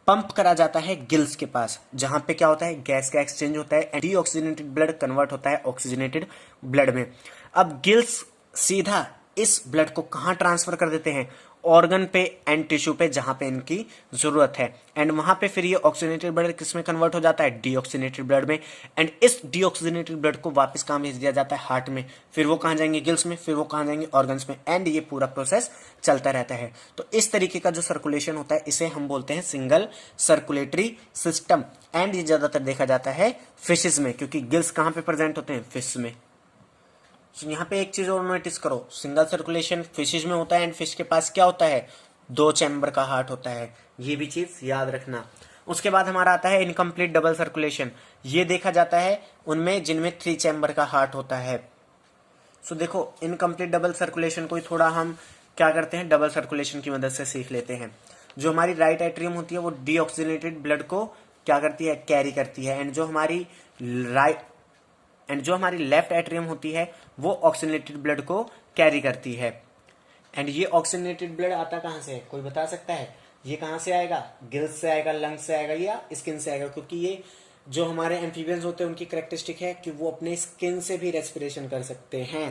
पंप करा जाता है गिल्स के पास, जहां पे क्या होता है, गैस का एक्सचेंज होता है, डीऑक्सीजनेटेड ब्लड कन्वर्ट होता है ऑक्सीजनेटेड ब्लड में। अब गिल्स सीधा इस ब्लड को कहां ट्रांसफर कर देते हैं, ऑर्गन पे एंड टिश्यू पे जहां पे इनकी जरूरत है। एंड वहां पे फिर ये ऑक्सीजनेटेड ब्लड किस में कन्वर्ट हो जाता है, डीऑक्सीजनेटेड ब्लड में। एंड इस डीऑक्सीजनेटेड ब्लड को वापस कहां भेज दिया जाता है, हार्ट में। फिर वो कहां जाएंगे, गिल्स में, फिर वो कहां जाएंगे, ऑर्गन्स में। एंड ये पूरा प्रोसेस चलता रहता है। तो इस तरीके का जो सर्कुलेशन होता है इसे हम बोलते हैं सिंगल सर्कुलेटरी सिस्टम। एंड ये ज्यादातर देखा जाता है फिशेस में, क्योंकि गिल्स कहां पे प्रेजेंट होते हैं, फिश में। तो यहाँ पे एक चीज और नोटिस करो, सिंगल सर्कुलेशन फिशेज में होता है एंड फिश के पास क्या होता है, 2 चैम्बर का हार्ट होता है। ये भी चीज याद रखना। उसके बाद हमारा आता है इनकम्प्लीट डबल सर्कुलेशन। ये देखा जाता है उनमें जिनमें 3 चैम्बर का हार्ट होता है। सो देखो इनकम्प्लीट डबल सर्कुलेशन को थोड़ा हम क्या करते हैं, डबल सर्कुलेशन की मदद से सीख लेते हैं। जो हमारी राइट एट्रियम होती है वो डीऑक्सीजनेटेड ब्लड को क्या करती है, कैरी करती है। एंड जो हमारी लेफ्ट एट्रियम होती है वो ऑक्सीजनेटेड ब्लड को कैरी करती है। एंड ये ऑक्सीजनेटेड ब्लड आता कहाँ से है, कोई बता सकता है? ये कहाँ से आएगा? गिल्स से आएगा, लंग्स से आएगा या स्किन से आएगा? क्योंकि ये जो हमारे एम्फीबियंस होते हैं उनकी कैरेक्टरिस्टिक है कि वो अपने स्किन से भी रेस्पिरेशन कर सकते हैं।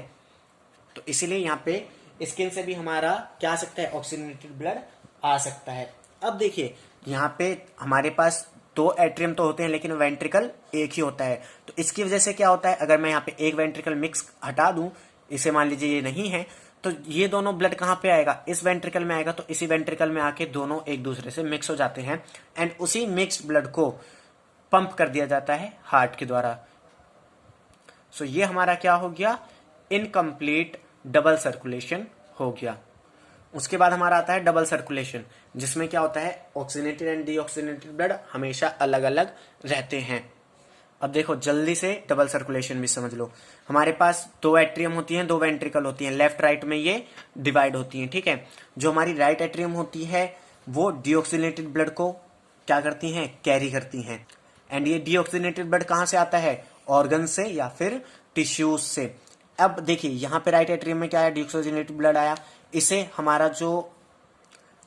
तो इसीलिए यहाँ पे स्किन से भी हमारा क्या आ सकता है, ऑक्सीजनेटेड ब्लड आ सकता है। अब देखिए यहाँ पे हमारे पास दो एट्रियम तो होते हैं लेकिन वेंट्रिकल एक ही होता है। तो इसकी वजह से क्या होता है, अगर मैं यहाँ पे एक वेंट्रिकल मिक्स हटा दूं, इसे मान लीजिए ये नहीं है, तो ये दोनों ब्लड कहाँ पे आएगा, इस वेंट्रिकल में आएगा। तो इसी वेंट्रिकल में आके दोनों एक दूसरे से मिक्स हो जाते हैं एंड उसी मिक्स्ड ब्लड को पंप कर दिया जाता है हार्ट के द्वारा। सो ये हमारा क्या हो गया, इनकम्प्लीट डबल सर्कुलेशन हो गया। उसके बाद हमारा आता है डबल सर्कुलेशन, जिसमें क्या होता है, ऑक्सीजनेटेड एंड डीऑक्सीजनेटेड ब्लड हमेशा अलग अलग रहते हैं। अब देखो जल्दी से डबल सर्कुलेशन भी समझ लो। हमारे पास दो एट्रियम होती हैं, दो वेंट्रिकल होती हैं, लेफ्ट राइट में ये डिवाइड होती हैं, ठीक है। जो हमारी राइट एट्रियम होती है वो डीऑक्सीजनेटेड ब्लड को क्या करती हैं, कैरी करती हैं। एंड ये डीऑक्सीजनेटेड ब्लड कहाँ से आता है, ऑर्गन से या फिर टिश्यूज से। अब देखिए यहाँ पे राइट एट्रियम में क्या है, डीऑक्सीजनेटेड ब्लड आया, इसे हमारा जो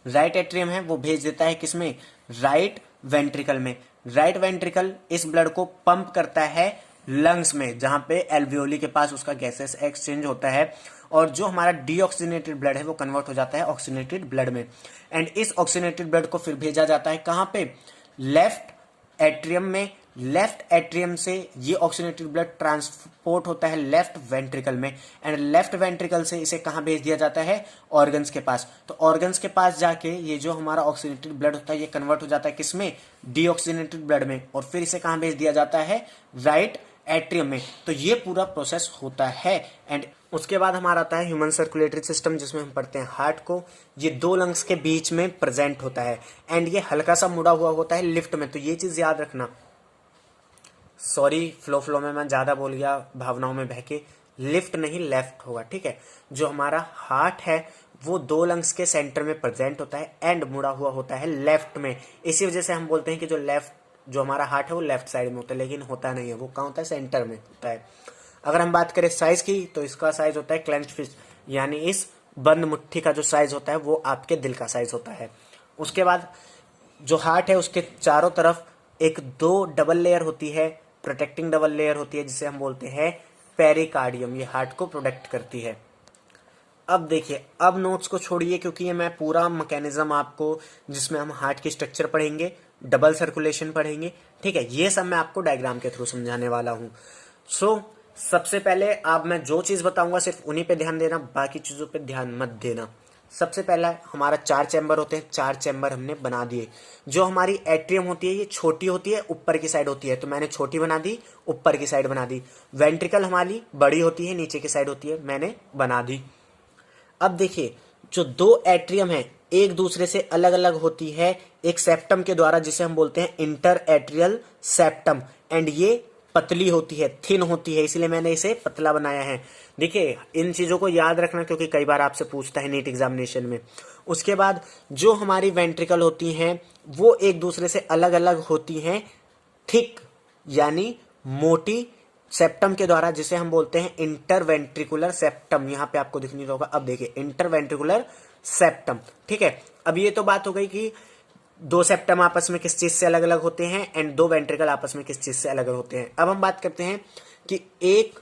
राइट एट्रियम है वो भेज देता है किसमें, राइट वेंट्रिकल में। राइट वेंट्रिकल इस ब्लड को पंप करता है लंग्स में, जहां पे एल्वियोली के पास उसका गैसेस एक्सचेंज होता है, और जो हमारा डीऑक्सीजनेटेड ब्लड है वो कन्वर्ट हो जाता है ऑक्सीजनेटेड ब्लड में। एंड इस ऑक्सीजनेटेड ब्लड को फिर भेजा जाता है कहां पे, लेफ्ट एट्रियम में। लेफ्ट एट्रियम से ये ऑक्सीजनेटेड ब्लड ट्रांसपोर्ट होता है लेफ्ट वेंट्रिकल में, एंड लेफ्ट वेंट्रिकल से इसे कहां भेज दिया जाता है, ऑर्गन्स के पास। तो ऑर्गन्स के पास जाके ये जो हमारा ऑक्सीजनेटेड ब्लड होता है ये कन्वर्ट हो जाता है किसमें, डीऑक्सीजनेटेड ब्लड में, और फिर इसे कहां भेज दिया जाता है, राइट एट्रियम में। तो ये पूरा प्रोसेस होता है। एंड उसके बाद हमारा आता है ह्यूमन सर्कुलेटरी सिस्टम, जिसमें हम पढ़ते हैं हार्ट को। ये दो लंग्स के बीच में प्रेजेंट होता है एंड ये हल्का सा मुड़ा हुआ होता है लिफ्ट में। तो ये चीज याद रखना। सॉरी, फ्लो में मैं ज्यादा बोल गया, भावनाओं में बहके, लिफ्ट नहीं लेफ्ट होगा, ठीक है। जो हमारा हार्ट है वो दो लंग्स के सेंटर में प्रेजेंट होता है एंड मुड़ा हुआ होता है लेफ्ट में। इसी वजह से हम बोलते हैं कि जो हमारा हार्ट है वो लेफ्ट साइड में होता है, लेकिन होता नहीं है, वो कहाँ होता है, सेंटर में होता है। अगर हम बात करें साइज की, तो इसका साइज होता है क्लेंच्ड फिस्ट, यानी इस बंद मुट्ठी का जो साइज होता है वो आपके दिल का साइज होता है। उसके बाद जो हार्ट है उसके चारों तरफ एक दो डबल लेयर होती है, प्रोटेक्टिंग डबल लेयर होती है, जिसे हम बोलते हैं पेरिकार्डियम। ये हार्ट को प्रोटेक्ट करती है। अब देखिए, अब नोट्स को छोड़िए, क्योंकि ये मैं पूरा मैकेनिज्म आपको, जिसमें हम हार्ट की स्ट्रक्चर पढ़ेंगे, डबल सर्कुलेशन पढ़ेंगे, ठीक है, ये सब मैं आपको डायग्राम के थ्रू समझाने वाला हूँ। सो सबसे पहले अब मैं जो चीज बताऊंगा सिर्फ उन्हीं पे ध्यान देना, बाकी चीजों पे ध्यान मत देना। सबसे पहला हमारा 4 चैम्बर होते हैं, 4 चैम्बर हमने बना दिए। जो हमारी एट्रियम होती है ये छोटी होती है, ऊपर की साइड होती है, तो मैंने छोटी बना दी, ऊपर की साइड बना दी। वेंट्रिकल हमारी बड़ी होती है, नीचे की साइड होती है, मैंने बना दी। अब देखिए, जो दो एट्रियम है एक दूसरे से अलग अलग होती है एक सेप्टम के द्वारा, जिसे हम बोलते हैं इंटर एट्रियल सेप्टम। एंड ये पतली होती है, थिन होती है, इसलिए मैंने इसे पतला बनाया है। देखिए, इन चीजों को याद रखना, क्योंकि कई बार आपसे पूछता है नीट एग्जामिनेशन में। उसके बाद जो हमारी वेंट्रिकल होती हैं वो एक दूसरे से अलग अलग होती हैं थिक, यानी मोटी सेप्टम के द्वारा, जिसे हम बोलते हैं इंटरवेंट्रिकुलर सेप्टम। यहां पे आपको दिखनी होगा। अब देखिए, इंटरवेंट्रिकुलर सेप्टम, ठीक है। अब ये तो बात हो गई कि दो सेप्टम आपस में किस चीज से अलग अलग होते हैं एंड दो वेंट्रिकल आपस में किस चीज से अलग अलग होते हैं। अब हम बात करते हैं कि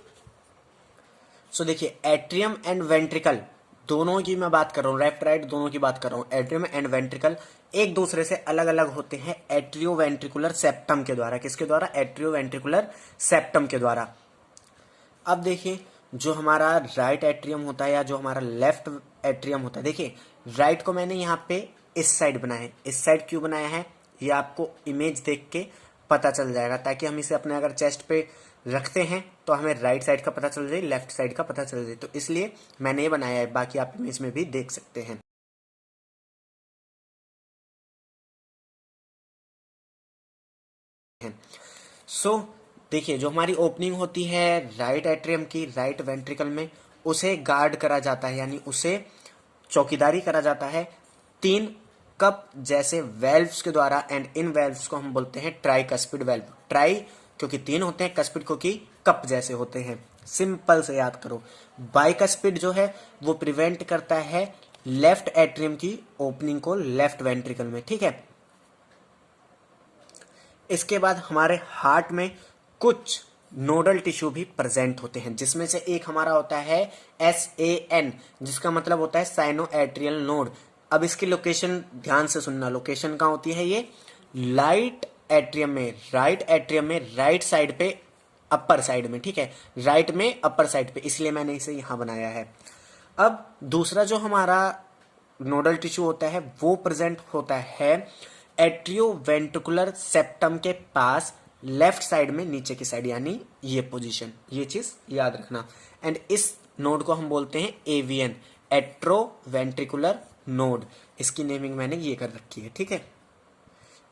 देखिए, एट्रियम एंड वेंट्रिकल दोनों की मैं बात कर रहा हूं, लेफ्ट राइट दोनों की बात कर रहा हूं। एट्रियम एंड वेंट्रिकल एक दूसरे से अलग अलग होते हैं एट्रियोवेंट्रिकुलर सेप्टम के द्वारा। किसके द्वारा? एट्रियोवेंट्रिकुलर सेप्टम के द्वारा। अब देखिए, जो हमारा राइट एट्रियम होता है या जो हमारा लेफ्ट एट्रियम होता है, देखिए राइट को मैंने यहाँ पे इस साइड बनाया है। इस साइड क्यों बनाया है ये आपको इमेज देख के पता चल जाएगा, ताकि हम इसे अपने अगर चेस्ट पे रखते हैं तो हमें राइट साइड का पता चल जाए, लेफ्ट साइड का पता चल जाए। तो इसलिए मैंने ये बनाया है, बाकी आप इमेज में भी देख सकते हैं। देखिए, जो हमारी ओपनिंग होती है राइट एट्रियम की राइट वेंट्रिकल में, उसे गार्ड करा जाता है, यानी उसे चौकीदारी करा जाता है 3 कप जैसे वेल्व्स के द्वारा। एंड इन वेल्व्स को हम बोलते हैं ट्राइकस्पिड वेल्व। ट्राई क्योंकि 3 होते हैं, कस्पिड क्योंकि कप जैसे होते हैं। सिंपल से याद करो। बाइकस्पिड जो है वो प्रिवेंट करता है लेफ्ट एट्रियम की ओपनिंग को लेफ्ट वेंट्रिकल में, ठीक है। इसके बाद हमारे हार्ट में कुछ नोडल टिश्यू भी प्रेजेंट होते हैं, जिसमें से एक हमारा होता है SAN, जिसका मतलब होता है साइनो एट्रियल नोड। अब इसकी लोकेशन ध्यान से सुनना, लोकेशन कहाँ होती है ये? राइट एट्रियम में, राइट एट्रियम में, राइट साइड पे, अपर साइड में, ठीक है, राइट में अपर साइड पे, इसलिए मैंने इसे यहां बनाया है। अब दूसरा जो हमारा नोडल टिश्यू होता है वो प्रेजेंट होता है एट्रियोवेंट्रिकुलर सेप्टम के पास, लेफ्ट साइड में, नीचे की साइड, यानी ये पोजीशन, ये चीज याद रखना। एंड इस नोड को हम बोलते हैं AVN, एट्रोवेंट्रिकुलर नोड। इसकी नेमिंग मैंने ये कर रखी है, ठीक है।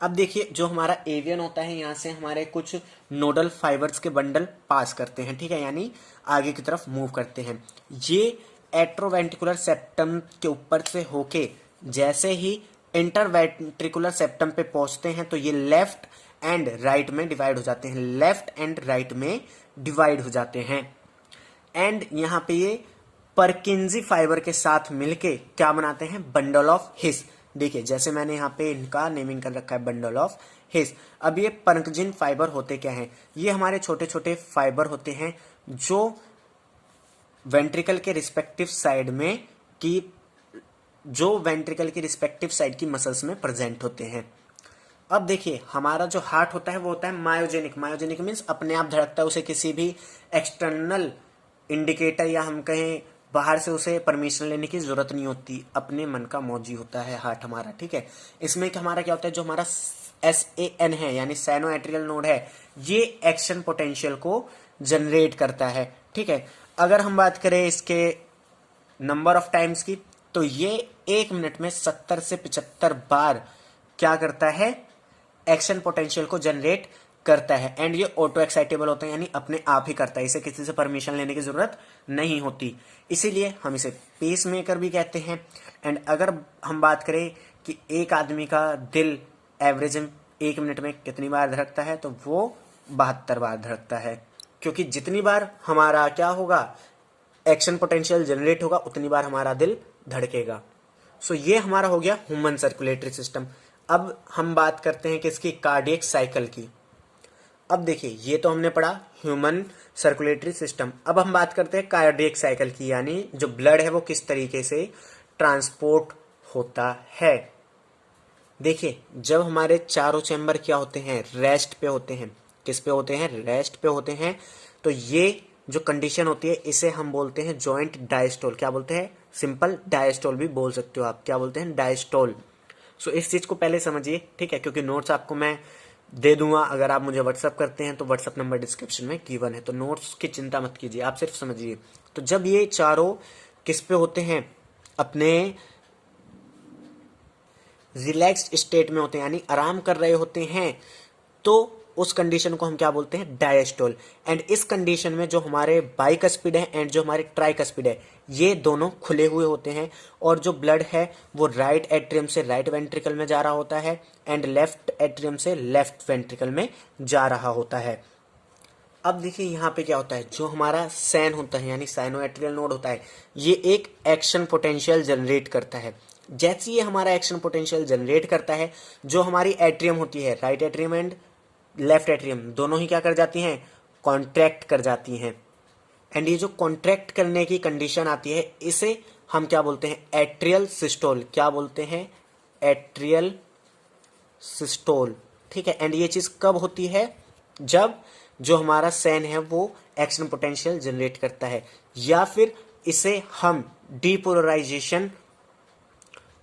अब देखिए, जो हमारा AVN होता है, यहां से हमारे कुछ नोडल फाइबर्स के बंडल पास करते हैं, ठीक है, यानी आगे की तरफ मूव करते हैं। ये एट्रोवेंट्रिकुलर सेप्टम के ऊपर से होके जैसे ही इंटरवेंट्रिकुलर सेप्टम पे पहुंचते हैं तो ये लेफ्ट एंड राइट में डिवाइड हो जाते हैं, लेफ्ट एंड राइट में डिवाइड हो जाते हैं। एंड यहाँ पे ये परकिंजी फाइबर के साथ मिलके क्या बनाते हैं? Bundle of his. देखिए, जैसे मैंने यहाँ पे इनका नेमिंग कर रखा है बंडल ऑफ हिस। अब ये परकिंजिन फाइबर होते क्या हैं? ये हमारे छोटे छोटे फाइबर होते हैं जो वेंट्रिकल के रिस्पेक्टिव साइड में की रिस्पेक्टिव साइड की मसल्स में प्रेजेंट होते हैं। अब देखिए, हमारा जो हार्ट होता है वो होता है मायोजेनिक। मायोजेनिक मीन्स अपने आप धड़कता है, उसे किसी भी एक्सटर्नल इंडिकेटर या हम कहें बाहर से उसे परमिशन लेने की जरूरत नहीं होती, अपने मन का मौजी होता है हार्ट हमारा, ठीक है। इसमें हमारा क्या होता है, जो हमारा SAN है यानी साइनो एट्रियल नोड है, ये एक्शन पोटेंशियल को जनरेट करता है, ठीक है। अगर हम बात करें इसके नंबर ऑफ टाइम्स की, तो ये 1 मिनट में 70 से 75 बार क्या करता है? एक्शन पोटेंशियल को जनरेट करता है। एंड ये ऑटो एक्साइटेबल होता है, यानी अपने आप ही करता है, इसे किसी से परमिशन लेने की जरूरत नहीं होती, इसीलिए हम इसे पेस मेकर भी कहते हैं। एंड अगर हम बात करें कि एक आदमी का दिल एवरेज 1 मिनट में कितनी बार धड़कता है, तो वो 72 बार धड़कता है, क्योंकि जितनी बार हमारा क्या होगा, एक्शन पोटेंशियल जनरेट होगा, उतनी बार हमारा दिल धड़केगा। सो ये हमारा हो गया ह्यूमन सर्कुलेटरी सिस्टम। अब हम बात करते हैं किसकी? कार्डियक साइकिल की। अब देखिए, ये तो हमने पढ़ा ह्यूमन सर्कुलेटरी सिस्टम। अब हम बात करते हैं कार्डियक साइकिल की, यानी जो ब्लड है वो किस तरीके से ट्रांसपोर्ट होता है। देखिए, जब हमारे चारों चैम्बर क्या होते हैं? रेस्ट पे होते हैं। किस पे होते हैं? रेस्ट पे होते हैं। तो ये जो कंडीशन होती है इसे हम बोलते हैं जॉइंट डायस्टोल। क्या बोलते हैं? सिंपल डायस्टोल भी बोल सकते हो आप। क्या बोलते हैं? डायस्टोल। सो इस चीज को पहले समझिए, ठीक है, क्योंकि नोट्स आपको मैं दे दूंगा। अगर आप मुझे व्हाट्सअप करते हैं तो व्हाट्सअप नंबर डिस्क्रिप्शन में गिवन है, तो नोट्स की चिंता मत कीजिए, आप सिर्फ समझिए। तो जब ये चारों किस पे होते हैं? अपने रिलैक्स्ड स्टेट में होते हैं, यानी आराम कर रहे होते हैं, तो उस कंडीशन को हम क्या बोलते हैं? डायस्टोल। एंड इस कंडीशन में जो हमारे बाइकस्पिड है एंड जो हमारे ट्राइकस्पिड है, ये दोनों खुले हुए होते हैं, और जो ब्लड है वो राइट एट्रियम से राइट वेंट्रिकल में जा रहा होता है एंड लेफ्ट एट्रियम से लेफ्ट वेंट्रिकल में जा रहा होता है। अब देखिए, यहाँ पे क्या होता है, जो हमारा सैन होता है यानी साइनो एट्रियल नोड होता है, ये एक एक्शन पोटेंशियल जनरेट करता है। जैसे ये हमारा एक्शन पोटेंशियल जनरेट करता है, जो हमारी एट्रियम होती है, right atrium and left atrium, दोनों ही क्या कर जाती हैं? कॉन्ट्रैक्ट कर जाती हैं। एंड ये जो कॉन्ट्रैक्ट करने की कंडीशन आती है, इसे हम क्या बोलते हैं? Atrial systole. क्या बोलते हैं? एट्रियल सिस्टोल, ठीक है। एंड ये चीज कब होती है? जब जो हमारा सैन है वो एक्शन पोटेंशियल जनरेट करता है, या फिर इसे हम डीपोलराइजेशन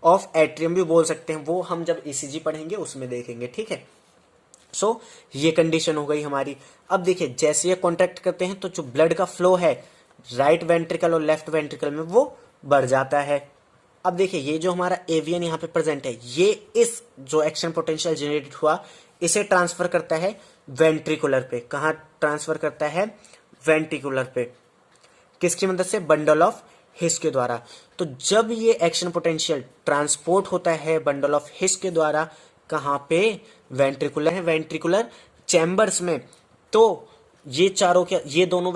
ऑफ एट्रियम भी बोल सकते हैं, वो हम जब ECG पढ़ेंगे उसमें देखेंगे, ठीक है। सो ये कंडीशन हो गई हमारी। अब देखिए, जैसे ये कॉन्ट्रैक्ट करते हैं तो जो ब्लड का फ्लो है राइट वेंट्रिकल और लेफ्ट वेंट्रिकल में वो बढ़ जाता है। अब देखिए, ये जो हमारा AVN यहाँ पे प्रेजेंट है, ये इस जो एक्शन पोटेंशियल जनरेट हुआ इसे ट्रांसफर करता है वेंट्रिकुलर पे। कहाँ ट्रांसफर करता है? वेंट्रिकुलर पे। किसकी मदद से? बंडल ऑफ हिस के द्वारा। तो जब ये एक्शन पोटेंशियल ट्रांसपोर्ट होता है बंडल ऑफ हिस के द्वारा, कहाँ पे? वेंट्रिकुलर है, वेंट्रिकुलर चैम्बर्स में। तो ये चारों क्या, ये दोनों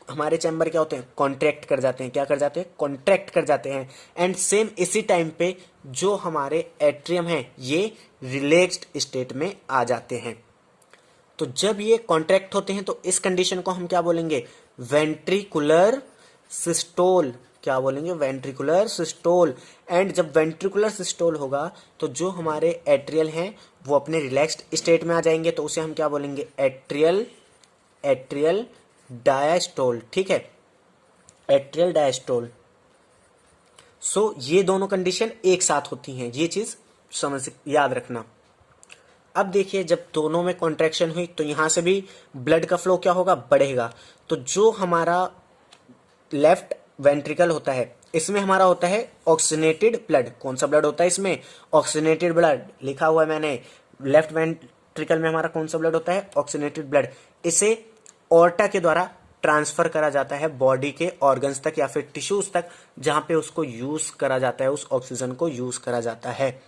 हमारे चैम्बर क्या होते हैं, कॉन्ट्रैक्ट कर जाते हैं। क्या कर जाते हैं, कॉन्ट्रैक्ट कर जाते हैं। एंड सेम इसी टाइम पे जो हमारे एट्रियम है ये रिलैक्स्ड स्टेट में आ जाते हैं। तो जब ये कॉन्ट्रैक्ट होते हैं तो इस कंडीशन को हम क्या बोलेंगे, वेंट्रिकुलर सिस्टोल। क्या बोलेंगे, वेंट्रिकुलर सिस्टोल। एंड जब वेंट्रिकुलर सिस्टोल होगा तो जो हमारे एट्रियल हैं वो अपने रिलैक्स्ड स्टेट में आ जाएंगे, तो उसे हम क्या बोलेंगे, एट्रियल डायस्टोल। ठीक है, एट्रियल डायस्टोल। सो ये दोनों कंडीशन एक साथ होती हैं, ये चीज समझ याद रखना। अब देखिए जब दोनों में कॉन्ट्रैक्शन हुई तो यहां से भी ब्लड का फ्लो क्या होगा, बढ़ेगा। तो जो हमारा लेफ्ट वेंट्रिकल होता है इसमें हमारा होता है ऑक्सीनेटेड ब्लड। कौन सा ब्लड होता है इसमें, ऑक्सीनेटेड ब्लड लिखा हुआ है मैंने। लेफ्ट वेंट्रिकल में हमारा कौन सा ब्लड होता है, ऑक्सीनेटेड ब्लड। इसे ऑर्टा के द्वारा ट्रांसफर करा जाता है बॉडी के ऑर्गन्स तक या फिर टिश्यूज तक, जहां पे उसको यूज करा जाता है, उस ऑक्सीजन को यूज करा जाता है।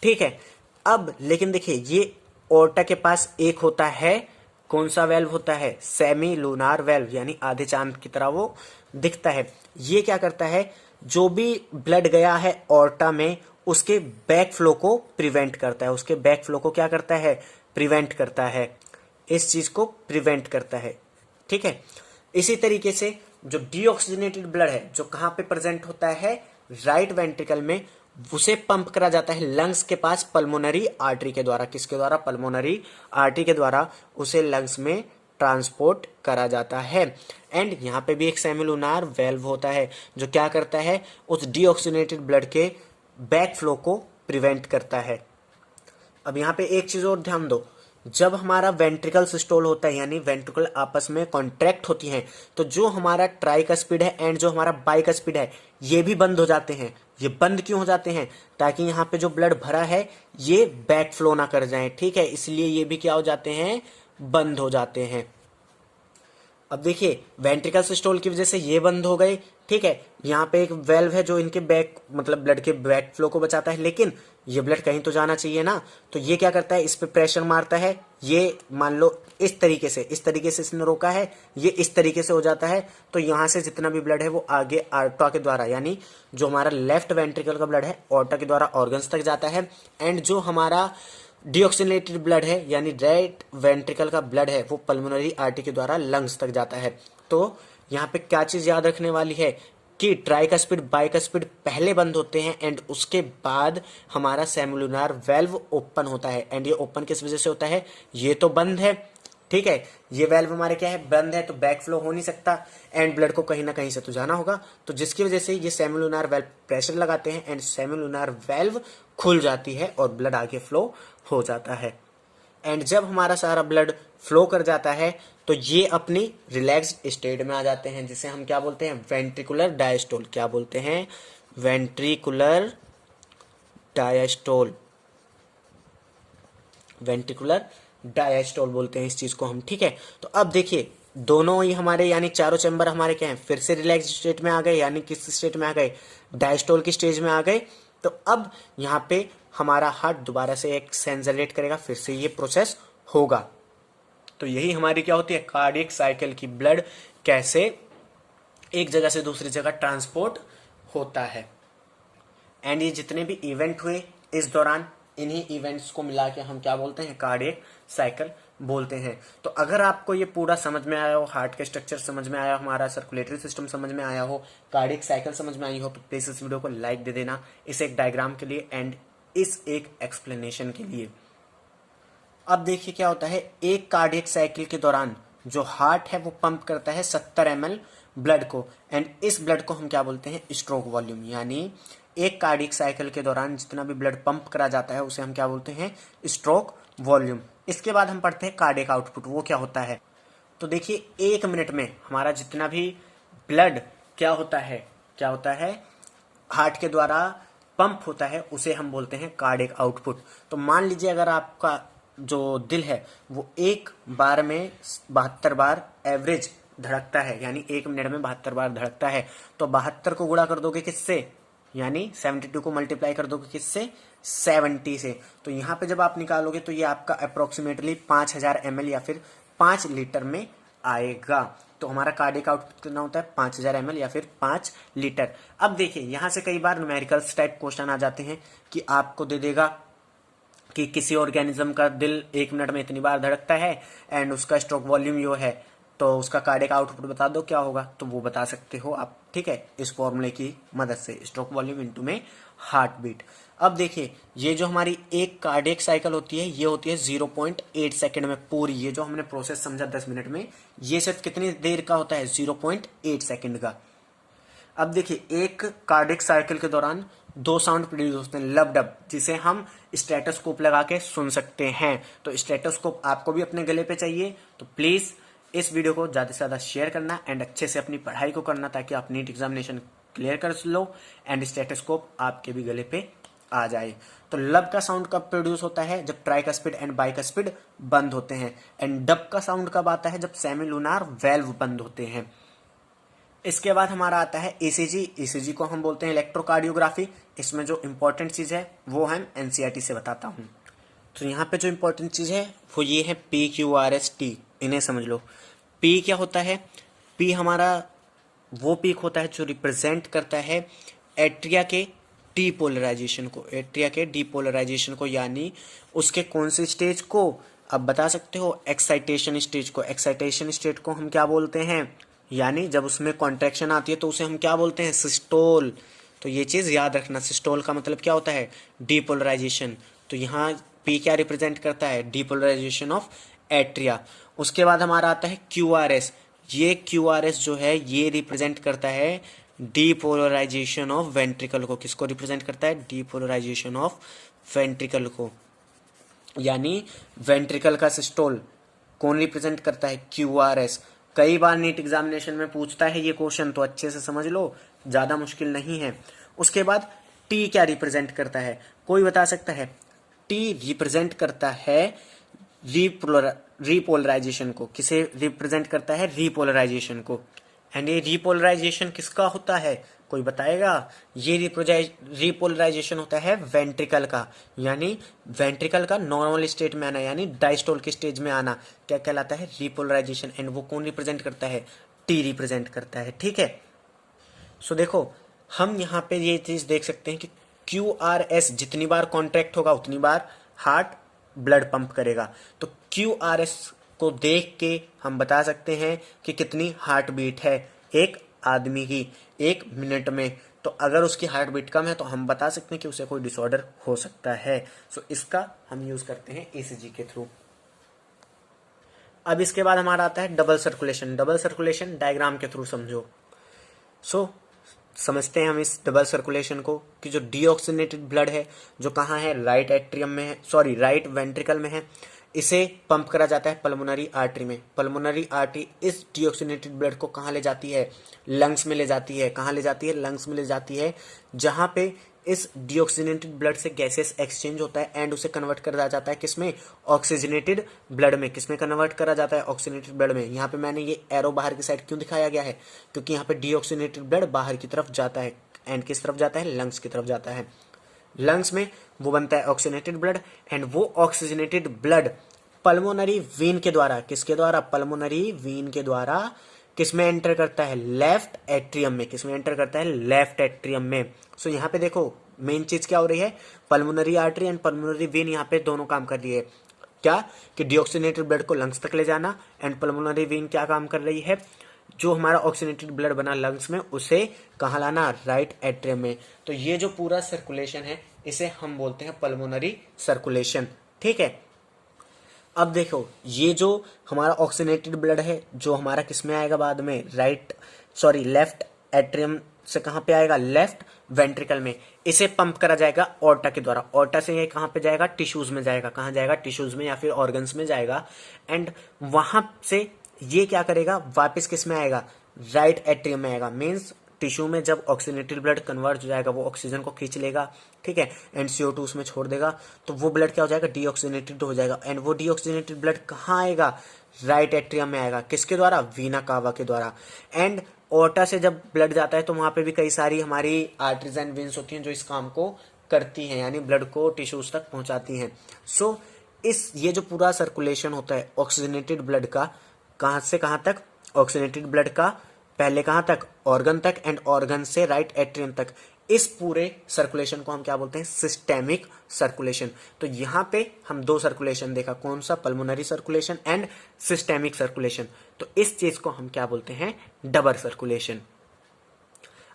ठीक है, अब लेकिन देखिए ये ओर्टा के पास एक होता है, कौन सा वेल्व होता है, सेमी लूनार वेल्व, यानी आधे चांद की तरह वो दिखता है। ये क्या करता है, जो भी ब्लड गया है ओर्टा में उसके बैक फ्लो को प्रिवेंट करता है। उसके बैक फ्लो को क्या करता है, प्रिवेंट करता है, इस चीज को प्रिवेंट करता है। ठीक है, इसी तरीके से जो डीऑक्सीजनेटेड ब्लड है जो कहां पे प्रेजेंट होता है, राइट वेंट्रिकल में, उसे पंप करा जाता है लंग्स के पास पल्मोनरी आर्टरी के द्वारा। किसके द्वारा, पल्मोनरी आर्टरी के द्वारा उसे लंग्स में ट्रांसपोर्ट करा जाता है। एंड यहाँ पे भी एक सेमिलुनार वेल्व होता है जो क्या करता है, उस डीऑक्सीजनेटेड ब्लड के बैक फ्लो को प्रिवेंट करता है। अब यहाँ पे एक चीज और ध्यान दो, जब हमारा वेंट्रिकल सिस्टोल होता है यानी वेंट्रिकल आपस में कॉन्ट्रैक्ट होती हैं, तो जो हमारा ट्राइकस्पिड है एंड जो हमारा बाइकस्पिड है ये भी बंद हो जाते हैं। ये बंद क्यों हो जाते हैं, ताकि यहाँ पे जो ब्लड भरा है ये बैक फ्लो ना कर जाए। ठीक है, इसलिए ये भी क्या हो जाते हैं, बंद हो जाते हैं। अब देखिए वेंट्रिकल सिस्टोल की वजह से ये बंद हो गए। ठीक है, यहाँ पे एक वेल्व है जो इनके बैक मतलब ब्लड के बैक फ्लो को बचाता है, लेकिन ये ब्लड कहीं तो जाना चाहिए ना, तो ये क्या करता है, इस पे प्रेशर मारता है। ये मान लो इस तरीके से इसने रोका है, ये इस तरीके से हो जाता है, तो यहाँ से जितना भी ब्लड है वो आगे आर्टा के द्वारा, यानी जो हमारा लेफ्ट वेंट्रिकल का ब्लड है ऑर्टा के द्वारा ऑर्गन्स तक जाता है। एंड जो हमारा डीऑक्सीनेटेड ब्लड है यानी राइट वेंट्रिकल का ब्लड है वो पल्मोनरी आर्टरी के द्वारा लंग्स तक जाता है। तो यहाँ पे क्या चीज याद रखने वाली है कि ट्राइकस्पिड बाइकस्पिड पहले बंद होते हैं एंड उसके बाद हमारा सेमुलुनार वेल्व ओपन होता है। एंड ये ओपन किस वजह से होता है, ये तो बंद है। ठीक है, ये वेल्व हमारे क्या है, बंद है, तो बैक फ्लो हो नहीं सकता एंड ब्लड को कहीं ना कहीं से तो जाना होगा, तो जिसकी वजह से ये सेमुलुनार वेल्व प्रेशर लगाते हैं एंड सेमुलुनार वेल्व खुल जाती है और ब्लड आगे फ्लो हो जाता है। एंड जब हमारा सारा ब्लड फ्लो कर जाता है तो ये अपनी रिलैक्स्ड स्टेट में आ जाते हैं, जिसे हम क्या बोलते हैं, वेंट्रिकुलर डायस्टोल। क्या बोलते हैं, वेंट्रिकुलर डायस्टोल, वेंट्रिकुलर डायस्टोल बोलते हैं इस चीज को हम। ठीक है, तो अब देखिए दोनों ही हमारे यानी चारों चैम्बर हमारे क्या हैं, फिर से रिलैक्स स्टेट में आ गए, यानी किस स्टेट में आ गए, डायस्टोल की स्टेज में आ गए। तो अब यहाँ पे हमारा हार्ट दोबारा से एक सेंस जनरेट करेगा, फिर से ये प्रोसेस होगा। तो यही हमारी क्या होती है, कार्डियक साइकिल की ब्लड कैसे एक जगह से दूसरी जगह ट्रांसपोर्ट होता है। एंड ये जितने भी इवेंट हुए इस दौरान, इन्हीं इवेंट्स को मिला के हम क्या बोलते हैं, कार्डियक साइकिल बोलते हैं। तो अगर आपको ये पूरा समझ में आया हो, हार्ट का स्ट्रक्चर समझ में आया हो, हमारा सर्कुलेटरी सिस्टम समझ में आया हो, कार्डियक साइकिल समझ में आई हो, तो प्लीज इस वीडियो को लाइक दे देना, इस एक डायग्राम के लिए एंड इस एक एक्सप्लेनेशन के लिए। अब देखिए क्या होता है, एक कार्डियक साइकिल के दौरान जो हार्ट है वो पंप करता है 70 ml ब्लड को, एंड इस ब्लड को हम क्या बोलते हैं, स्ट्रोक वॉल्यूम। यानी एक कार्डियक साइकिल के दौरान जितना भी ब्लड पंप करा जाता है उसे हम क्या बोलते हैं, स्ट्रोक वॉल्यूम। इसके बाद हम पढ़ते हैं कार्डियक आउटपुट, वो क्या होता है। तो देखिए 1 मिनट में हमारा जितना भी ब्लड क्या होता है, हार्ट के द्वारा पंप होता है, उसे हम बोलते हैं कार्डियक आउटपुट। तो मान लीजिए अगर आपका जो दिल है वो एक बार में 72 बार एवरेज धड़कता है, यानी 1 मिनट में 72 बार धड़कता है, तो 72 को गुणा कर दोगे किससे, यानी 72 को मल्टीप्लाई कर दोगे किससे, 70 से। तो यहाँ पे जब आप निकालोगे तो ये आपका अप्रोक्सीमेटली 5000 ml या फिर 5 लीटर में आएगा। तो हमारा कार्डियक आउटपुट कितना होता है 5000 ml या फिर 5 लीटर। अब देखिए यहाँ से कई बार न्यूमेरिकल्स टाइप क्वेश्चन आ जाते हैं कि आपको दे देगा कि किसी ऑर्गेनिज्म का दिल 1 मिनट में इतनी बार धड़कता है एंड उसका स्ट्रोक वॉल्यूम यो है, तो उसका कार्डियक आउटपुट बता दो क्या होगा, तो वो बता सकते हो आप, ठीक है, इस फॉर्मूले की मदद से, स्ट्रोक वॉल्यूम इनटू में हार्ट बीट। अब देखिए ये जो हमारी एक कार्डियक साइकिल होती है ये होती है 0.8 सेकंड में पूरी। ये जो हमने प्रोसेस समझा 10 मिनट में, ये सिर्फ कितनी देर का होता है 0.8 सेकंड का। अब देखिए एक कार्डियक साइकिल के दौरान 2 साउंड प्रोड्यूस होते हैं, लब डब, जिसे हम स्टेटोस्कोप लगा के सुन सकते हैं। तो स्टेटोस्कोप आपको भी अपने गले पे चाहिए, तो प्लीज इस वीडियो को ज्यादा से ज्यादा शेयर करना एंड अच्छे से अपनी पढ़ाई को करना ताकि आप नीट एग्जामिनेशन क्लियर कर लो एंड स्टेटोस्कोप आपके भी गले पे आ जाए। तो लब का साउंड कब प्रोड्यूस होता है, जब ट्राइकस्पिड एंड बाइकस्पिड बंद होते हैं। एंड डब का साउंड कब आता है, जब सेमिलुनार वेल्व बंद होते हैं। इसके बाद हमारा आता है ईसीजी। ईसीजी को हम बोलते हैं इलेक्ट्रोकार्डियोग्राफी। इसमें जो इंपॉर्टेंट चीज है वो हम एनसीईआरटी से बताता हूँ। तो यहाँ पे जो इंपॉर्टेंट चीज है वो ये है PQRS-T, इन्हें समझ लो। पी क्या होता है, पी हमारा वो पीक होता है जो रिप्रेजेंट करता है एट्रिया के डीपोलराइजेशन को, एट्रिया के डीपोलराइजेशन को, यानी उसके कौन से स्टेज को अब बता सकते हो, एक्साइटेशन स्टेज को। एक्साइटेशन स्टेज को हम क्या बोलते हैं, यानी जब उसमें कॉन्ट्रैक्शन आती है तो उसे हम क्या बोलते हैं, सिस्टोल। तो ये चीज याद रखना, सिस्टोल का मतलब क्या होता है, डीपोलराइजेशन। तो यहाँ पी क्या रिप्रेजेंट करता है, डीपोलराइजेशन ऑफ एट्रिया। उसके बाद हमारा आता है QRS। ये QRS जो है ये रिप्रेजेंट करता है डीपोलराइजेशन ऑफ वेंट्रिकल को। किसको रिप्रेजेंट करता है, डीपोलराइजेशन ऑफ वेंट्रिकल को, यानी वेंट्रिकल का सिस्टोल कौन रिप्रेजेंट करता है, QRS। कई बार नीट एग्जामिनेशन में पूछता है ये क्वेश्चन, तो अच्छे से समझ लो, ज्यादा मुश्किल नहीं है। उसके बाद टी क्या रिप्रेजेंट करता है, कोई बता सकता है। टी रिप्रेजेंट करता है रिपोलराइजेशन को। किसे रिप्रेजेंट करता है, रिपोलराइजेशन को। एंड ये रिपोलराइजेशन किसका होता है, कोई बताएगा। ये रिपोलराइजेशन होता है वेंट्रिकल का, यानी वेंट्रिकल का नॉर्मल स्टेट में आना, यानी डायस्टोल के स्टेज में आना, क्या कहलाता है, रिपोलराइजेशन। एंड वो कौन रिप्रेजेंट करता है, टी रिप्रेजेंट करता है, ठीक है। सो देखो हम यहाँ पे ये चीज देख सकते हैं कि QRS जितनी बार कॉन्ट्रैक्ट होगा उतनी बार हार्ट ब्लड पंप करेगा। तो QRS को देख के हम बता सकते हैं कि कितनी हार्ट बीट है एक आदमी की 1 मिनट में। तो अगर उसकी हार्ट बीट कम है तो हम बता सकते हैं कि उसे कोई डिसऑर्डर हो सकता है। सो इसका हम यूज करते हैं ECG के थ्रू। अब इसके बाद हमारा आता है double circulation. Double circulation diagram के थ्रू समझो। सो समझते हैं हम इस डबल सर्कुलेशन को कि जो डीऑक्सीनेटेड ब्लड है जो कहाँ है, राइट एट्रियम में है, सॉरी राइट वेंट्रिकल में है, इसे पंप करा जाता है पल्मोनरी आर्टरी में। पल्मोनरी आर्टरी इस डीऑक्सीनेटेड ब्लड को कहाँ ले जाती है, लंग्स में ले जाती है। कहाँ ले जाती है, लंग्स में ले जाती है, जहाँ पे इस डीऑक्सीनेटेड ब्लड से गैसेस एक्सचेंज होता है एंड उसे कन्वर्ट करा जाता है किसमें, ऑक्सीजनेटेड ब्लड में। किसमें कन्वर्ट करा जाता है, ऑक्सीजनेटेड ब्लड में। यहाँ पे मैंने ये एरो बाहर की साइड क्यों दिखाया गया है, क्योंकि यहाँ पे डीऑक्सीनेटेड ब्लड बाहर की तरफ जाता है एंड किस तरफ जाता है, लंग्स की तरफ जाता है। लंग्स में वो बनता है ऑक्सीजनेटेड ब्लड एंड वो ऑक्सीजनेटेड ब्लड पल्मोनरी वीन के द्वारा, किसके द्वारा, पल्मोनरी वीन के द्वारा किसमें एंटर करता है, लेफ्ट एट्रियम में। किसमें एंटर करता है, लेफ्ट एट्रियम में। सो यहाँ पे देखो मेन चीज क्या हो रही है, pulmonary artery and pulmonary vein यहाँ पे दोनों काम कर रही है। क्या कि डीऑक्सीनेटेड ब्लड को लंग्स तक ले जाना एंड पल्मोनरी वेन क्या काम कर रही है, जो हमारा ऑक्सीजनेटेड ब्लड बना लंग्स में उसे कहाँ लाना, राइट एट्रियम में। तो ये जो पूरा सर्कुलेशन है इसे हम बोलते हैं पल्मोनरी सर्कुलेशन, ठीक है। अब देखो ये जो हमारा ऑक्सीजनेटेड ब्लड है जो हमारा किसमें आएगा बाद में, लेफ्ट एट्रियम से कहाँ पे आएगा, लेफ्ट वेंट्रिकल में। इसे पंप करा जाएगा ऑर्टा के द्वारा। ऑर्टा से ये कहाँ पे जाएगा, टिश्यूज में जाएगा। कहाँ जाएगा, टिश्यूज में या फिर ऑर्गन्स में जाएगा। एंड वहां से ये क्या करेगा, वापस किस में आएगा, राइट एट्रियम में आएगा। मीन्स टिश्यू में जब ऑक्सीजनेटेड ब्लड कन्वर्ट हो जाएगा वो ऑक्सीजन को खींच लेगा, ठीक है, एंड CO2 उसमें छोड़ देगा, तो वो ब्लड क्या हो जाएगा, डीऑक्सीजनेटेड हो जाएगा। एंड वो डीऑक्सीजनेटेड ब्लड कहाँ आएगा, राइट एट्रियम में आएगा। किसके द्वारा, वीना कावा के द्वारा। एंड ओर्टा से जब ब्लड जाता है तो वहां पे भी कई सारी हमारी आर्टरीज एंड वेन्स होती हैं जो इस काम को करती हैं, यानी ब्लड को टिश्यूज तक पहुंचाती हैं। सो ये जो पूरा सर्कुलेशन होता है ऑक्सीजनेटेड ब्लड का, कहाँ से कहाँ तक, ऑक्सीजनेटेड ब्लड का पहले कहाँ तक, ऑर्गन तक, एंड ऑर्गन से राइट एट्रियम तक। इस पूरे सर्कुलेशन को हम क्या बोलते हैं, सिस्टेमिक सर्कुलेशन। तो यहाँ पे हम दो सर्कुलेशन देखा, कौन सा, pulmonary circulation and systemic circulation. तो इस चीज को हम क्या बोलते हैं, डबल सर्कुलेशन।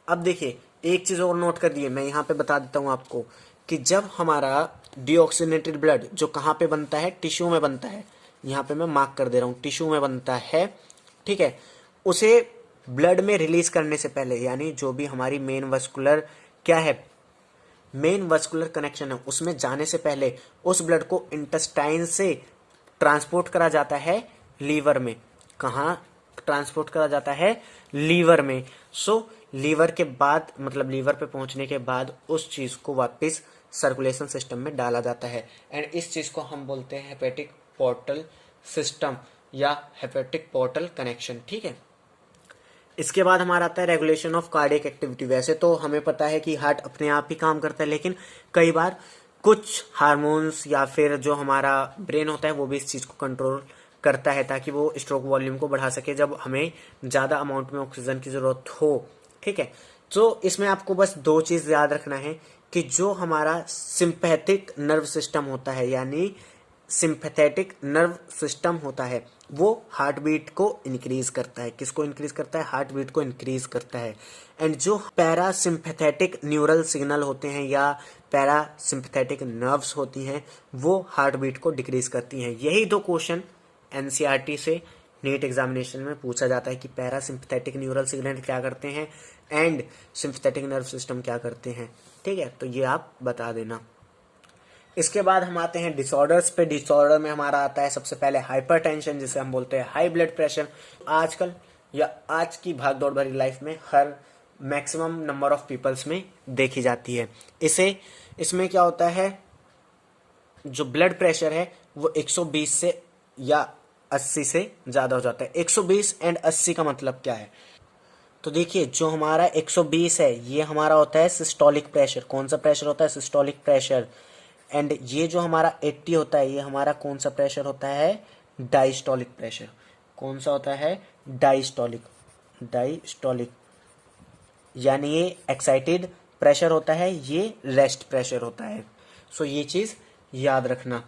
अब देखिए एक चीज और नोट कर दिए, मैं यहाँ पे बता देता हूँ आपको कि जब हमारा डीऑक्सीजनेटेड ब्लड जो कहाँ पे बनता है, टिश्यू में बनता है, यहाँ पे मैं मार्क कर दे रहा हूँ, टिश्यू में बनता है, ठीक है, उसे ब्लड में रिलीज करने से पहले, यानी जो भी हमारी मेन वस्कुलर क्या है, मेन वस्कुलर कनेक्शन है, उसमें जाने से पहले उस ब्लड को इंटेस्टाइन से ट्रांसपोर्ट करा जाता है लीवर में। कहाँ ट्रांसपोर्ट करा जाता है, लीवर में। सो लीवर के बाद, मतलब लीवर पे पहुंचने के बाद उस चीज को वापस सर्कुलेशन सिस्टम में डाला जाता है, एंड इस चीज को हम बोलते हैं हेपेटिक पोर्टल सिस्टम या हेपेटिक पोर्टल कनेक्शन, ठीक है। इसके बाद हमारा आता है रेगुलेशन ऑफ कार्डियक एक्टिविटी। वैसे तो हमें पता है कि हार्ट अपने आप ही काम करता है, लेकिन कई बार कुछ हार्मोन्स या फिर जो हमारा ब्रेन होता है वो भी इस चीज को कंट्रोल करता है, ताकि वो स्ट्रोक वॉल्यूम को बढ़ा सके जब हमें ज्यादा अमाउंट में ऑक्सीजन की जरूरत हो, ठीक है। तो इसमें आपको बस दो चीज याद रखना है कि जो हमारा सिंपैथिक नर्व सिस्टम होता है, यानी सिंपैथेटिक नर्व सिस्टम होता है, वो हार्ट बीट को इंक्रीज करता है। किसको इंक्रीज करता है, हार्ट बीट को इंक्रीज करता है। एंड जो पैरासिम्पैथेटिक न्यूरल सिग्नल होते हैं या पैरासिम्पैथेटिक नर्व्स होती हैं, वो हार्ट बीट को डिक्रीज करती हैं। यही दो क्वेश्चन एनसीईआरटी से नीट एग्जामिनेशन में पूछा जाता है कि पैरासिम्पैथेटिक न्यूरल सिग्नल क्या करते हैं एंड सिम्पैथेटिक नर्व सिस्टम क्या करते हैं, ठीक है। तो ये आप बता देना। इसके बाद हम आते हैं डिसऑर्डर्स पे। डिसऑर्डर में हमारा आता है सबसे पहले हाइपरटेंशन, जिसे हम बोलते हैं हाई ब्लड प्रेशर। आजकल या आज की भाग दौड़ भरी लाइफ में हर मैक्सिमम नंबर ऑफ पीपल्स में देखी जाती है। इसमें क्या होता है, जो ब्लड प्रेशर है वो 120 से या 80 से ज्यादा हो जाता है। 120 एंड 80 का मतलब क्या है, तो देखिए जो हमारा 120 है ये हमारा होता है सिस्टोलिक प्रेशर। कौन सा प्रेशर होता है, सिस्टोलिक प्रेशर। एंड ये जो हमारा 80 होता है ये हमारा कौन सा प्रेशर होता है, डायस्टोलिक प्रेशर। कौन सा होता है, डायस्टोलिक, यानी ये एक्साइटेड प्रेशर होता है, ये रेस्ट प्रेशर होता है। सो ये चीज याद रखना।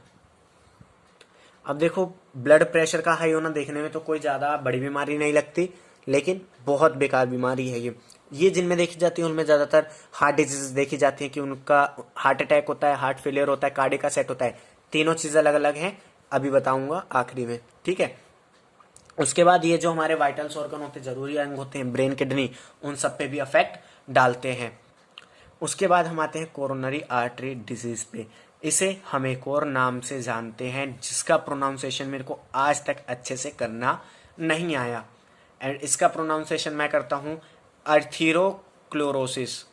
अब देखो ब्लड प्रेशर का हाई होना देखने में तो कोई ज्यादा बड़ी बीमारी नहीं लगती, लेकिन बहुत बेकार बीमारी है ये जिनमें देखी जाती है उनमें ज्यादातर हार्ट डिजीज देखी जाती है कि उनका हार्ट अटैक होता है, हार्ट फेलियर होता है, कार्डियक अरेस्ट होता है। तीनों चीजें अलग अलग हैं, अभी बताऊंगा आखिरी में, ठीक है। उसके बाद ये जो हमारे वाइटल्स ऑर्गन होते हैं, जरूरी अंग होते हैं, ब्रेन, किडनी, उन सब पे भी अफेक्ट डालते हैं। उसके बाद हम आते हैं कोरोनरी आर्टरी डिजीज पे। इसे हम एक और नाम से जानते हैं जिसका प्रोनाउंसिएशन मेरे को आज तक अच्छे से करना नहीं आया, एंड इसका प्रोनाउंसिएशन मैं करता हूँ अर्थीरोक्लोरोसिस।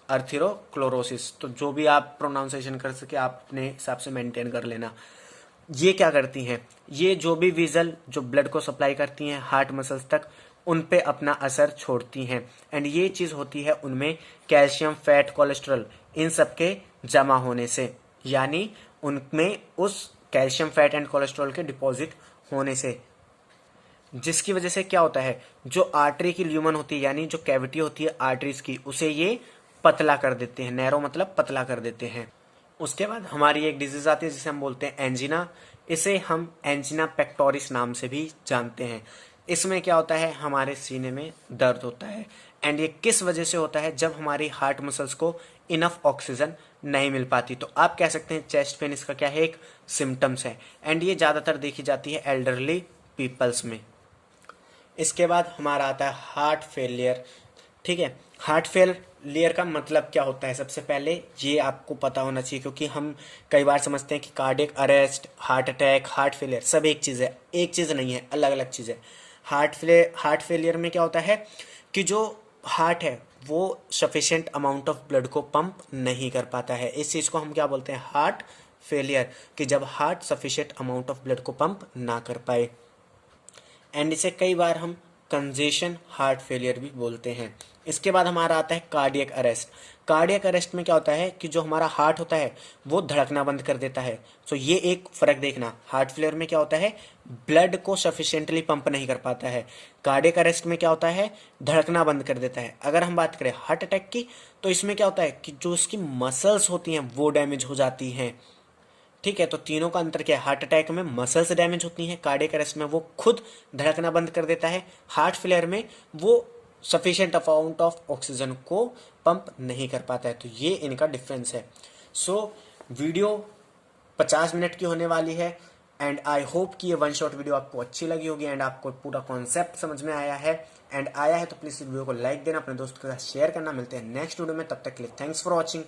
तो जो भी आप प्रोनाउंसिएशन कर सके आप अपने हिसाब से मेंटेन कर लेना। ये क्या करती हैं, ये जो भी विजल जो ब्लड को सप्लाई करती हैं हार्ट मसल्स तक, उन पे अपना असर छोड़ती हैं। एंड ये चीज होती है उनमें कैल्शियम, फैट, कोलेस्ट्रॉल, इन सब के जमा होने से, यानी उनमें उस कैल्शियम, फैट एंड कोलेस्ट्रॉल के डिपॉजिट होने से, जिसकी वजह से क्या होता है, जो आर्टरी की ल्यूमन होती है, यानी जो कैविटी होती है आर्टरीज की, उसे ये पतला कर देते हैं। नैरो मतलब पतला कर देते हैं। उसके बाद हमारी एक डिजीज आती है जिसे हम बोलते हैं एंजिना। इसे हम एंजिना पेक्टोरिस नाम से भी जानते हैं। इसमें क्या होता है, हमारे सीने में दर्द होता है, एंड ये किस वजह से होता है, जब हमारी हार्ट मसल्स को इनफ ऑक्सीजन नहीं मिल पाती। तो आप कह सकते हैं चेस्ट पेन इसका क्या है, एक सिम्टम्स है, एंड ये ज्यादातर देखी जाती है एल्डरली पीपल्स में। इसके बाद हमारा आता है हार्ट फेलियर, ठीक है। हार्ट फेलियर का मतलब क्या होता है, सबसे पहले ये आपको पता होना चाहिए, क्योंकि हम कई बार समझते हैं कि cardiac arrest, heart attack, heart failure सब एक चीज़ है। एक चीज़ नहीं है, अलग अलग चीज़ है। हार्ट फेलियर में क्या होता है कि जो हार्ट है वो सफिशिएंट अमाउंट ऑफ ब्लड को पंप नहीं कर पाता है। इस चीज़ को हम क्या बोलते हैं, हार्ट फेलियर, कि जब heart sufficient amount of blood को पंप ना कर पाए। एंड इसे कई बार हम कंजेशन हार्ट फेलियर भी बोलते हैं। इसके बाद हमारा आता है कार्डियक अरेस्ट। कार्डियक अरेस्ट में क्या होता है कि जो हमारा हार्ट होता है वो धड़कना बंद कर देता है। सो ये एक फर्क देखना, हार्ट फेलियर में क्या होता है, ब्लड को सफिशिएंटली पंप नहीं कर पाता है। कार्डियक अरेस्ट में क्या होता है, धड़कना बंद कर देता है। अगर हम बात करें हार्ट अटैक की, तो इसमें क्या होता है कि जो उसकी मसल्स होती हैं वो डैमेज हो जाती हैं। ठीक है, तो तीनों का अंतर क्या है, हार्ट अटैक में मसल्स डैमेज होती हैं, कार्डियक अरेस्ट में वो खुद धड़कना बंद कर देता है, हार्ट फेलियर में वो सफिशिएंट अमाउंट ऑफ ऑक्सीजन को पंप नहीं कर पाता है। तो ये इनका डिफरेंस है। सो वीडियो 50 मिनट की होने वाली है एंड आई होप कि ये वन शॉट वीडियो आपको अच्छी लगी होगी एंड आपको पूरा कॉन्सेप्ट समझ में आया है। एंड आया है तो प्लीज इस वीडियो को लाइक देना, अपने दोस्तों के साथ शेयर करना। मिलते हैं नेक्स्ट वीडियो में, तब तक के लिए थैंक्स फॉर वॉचिंग।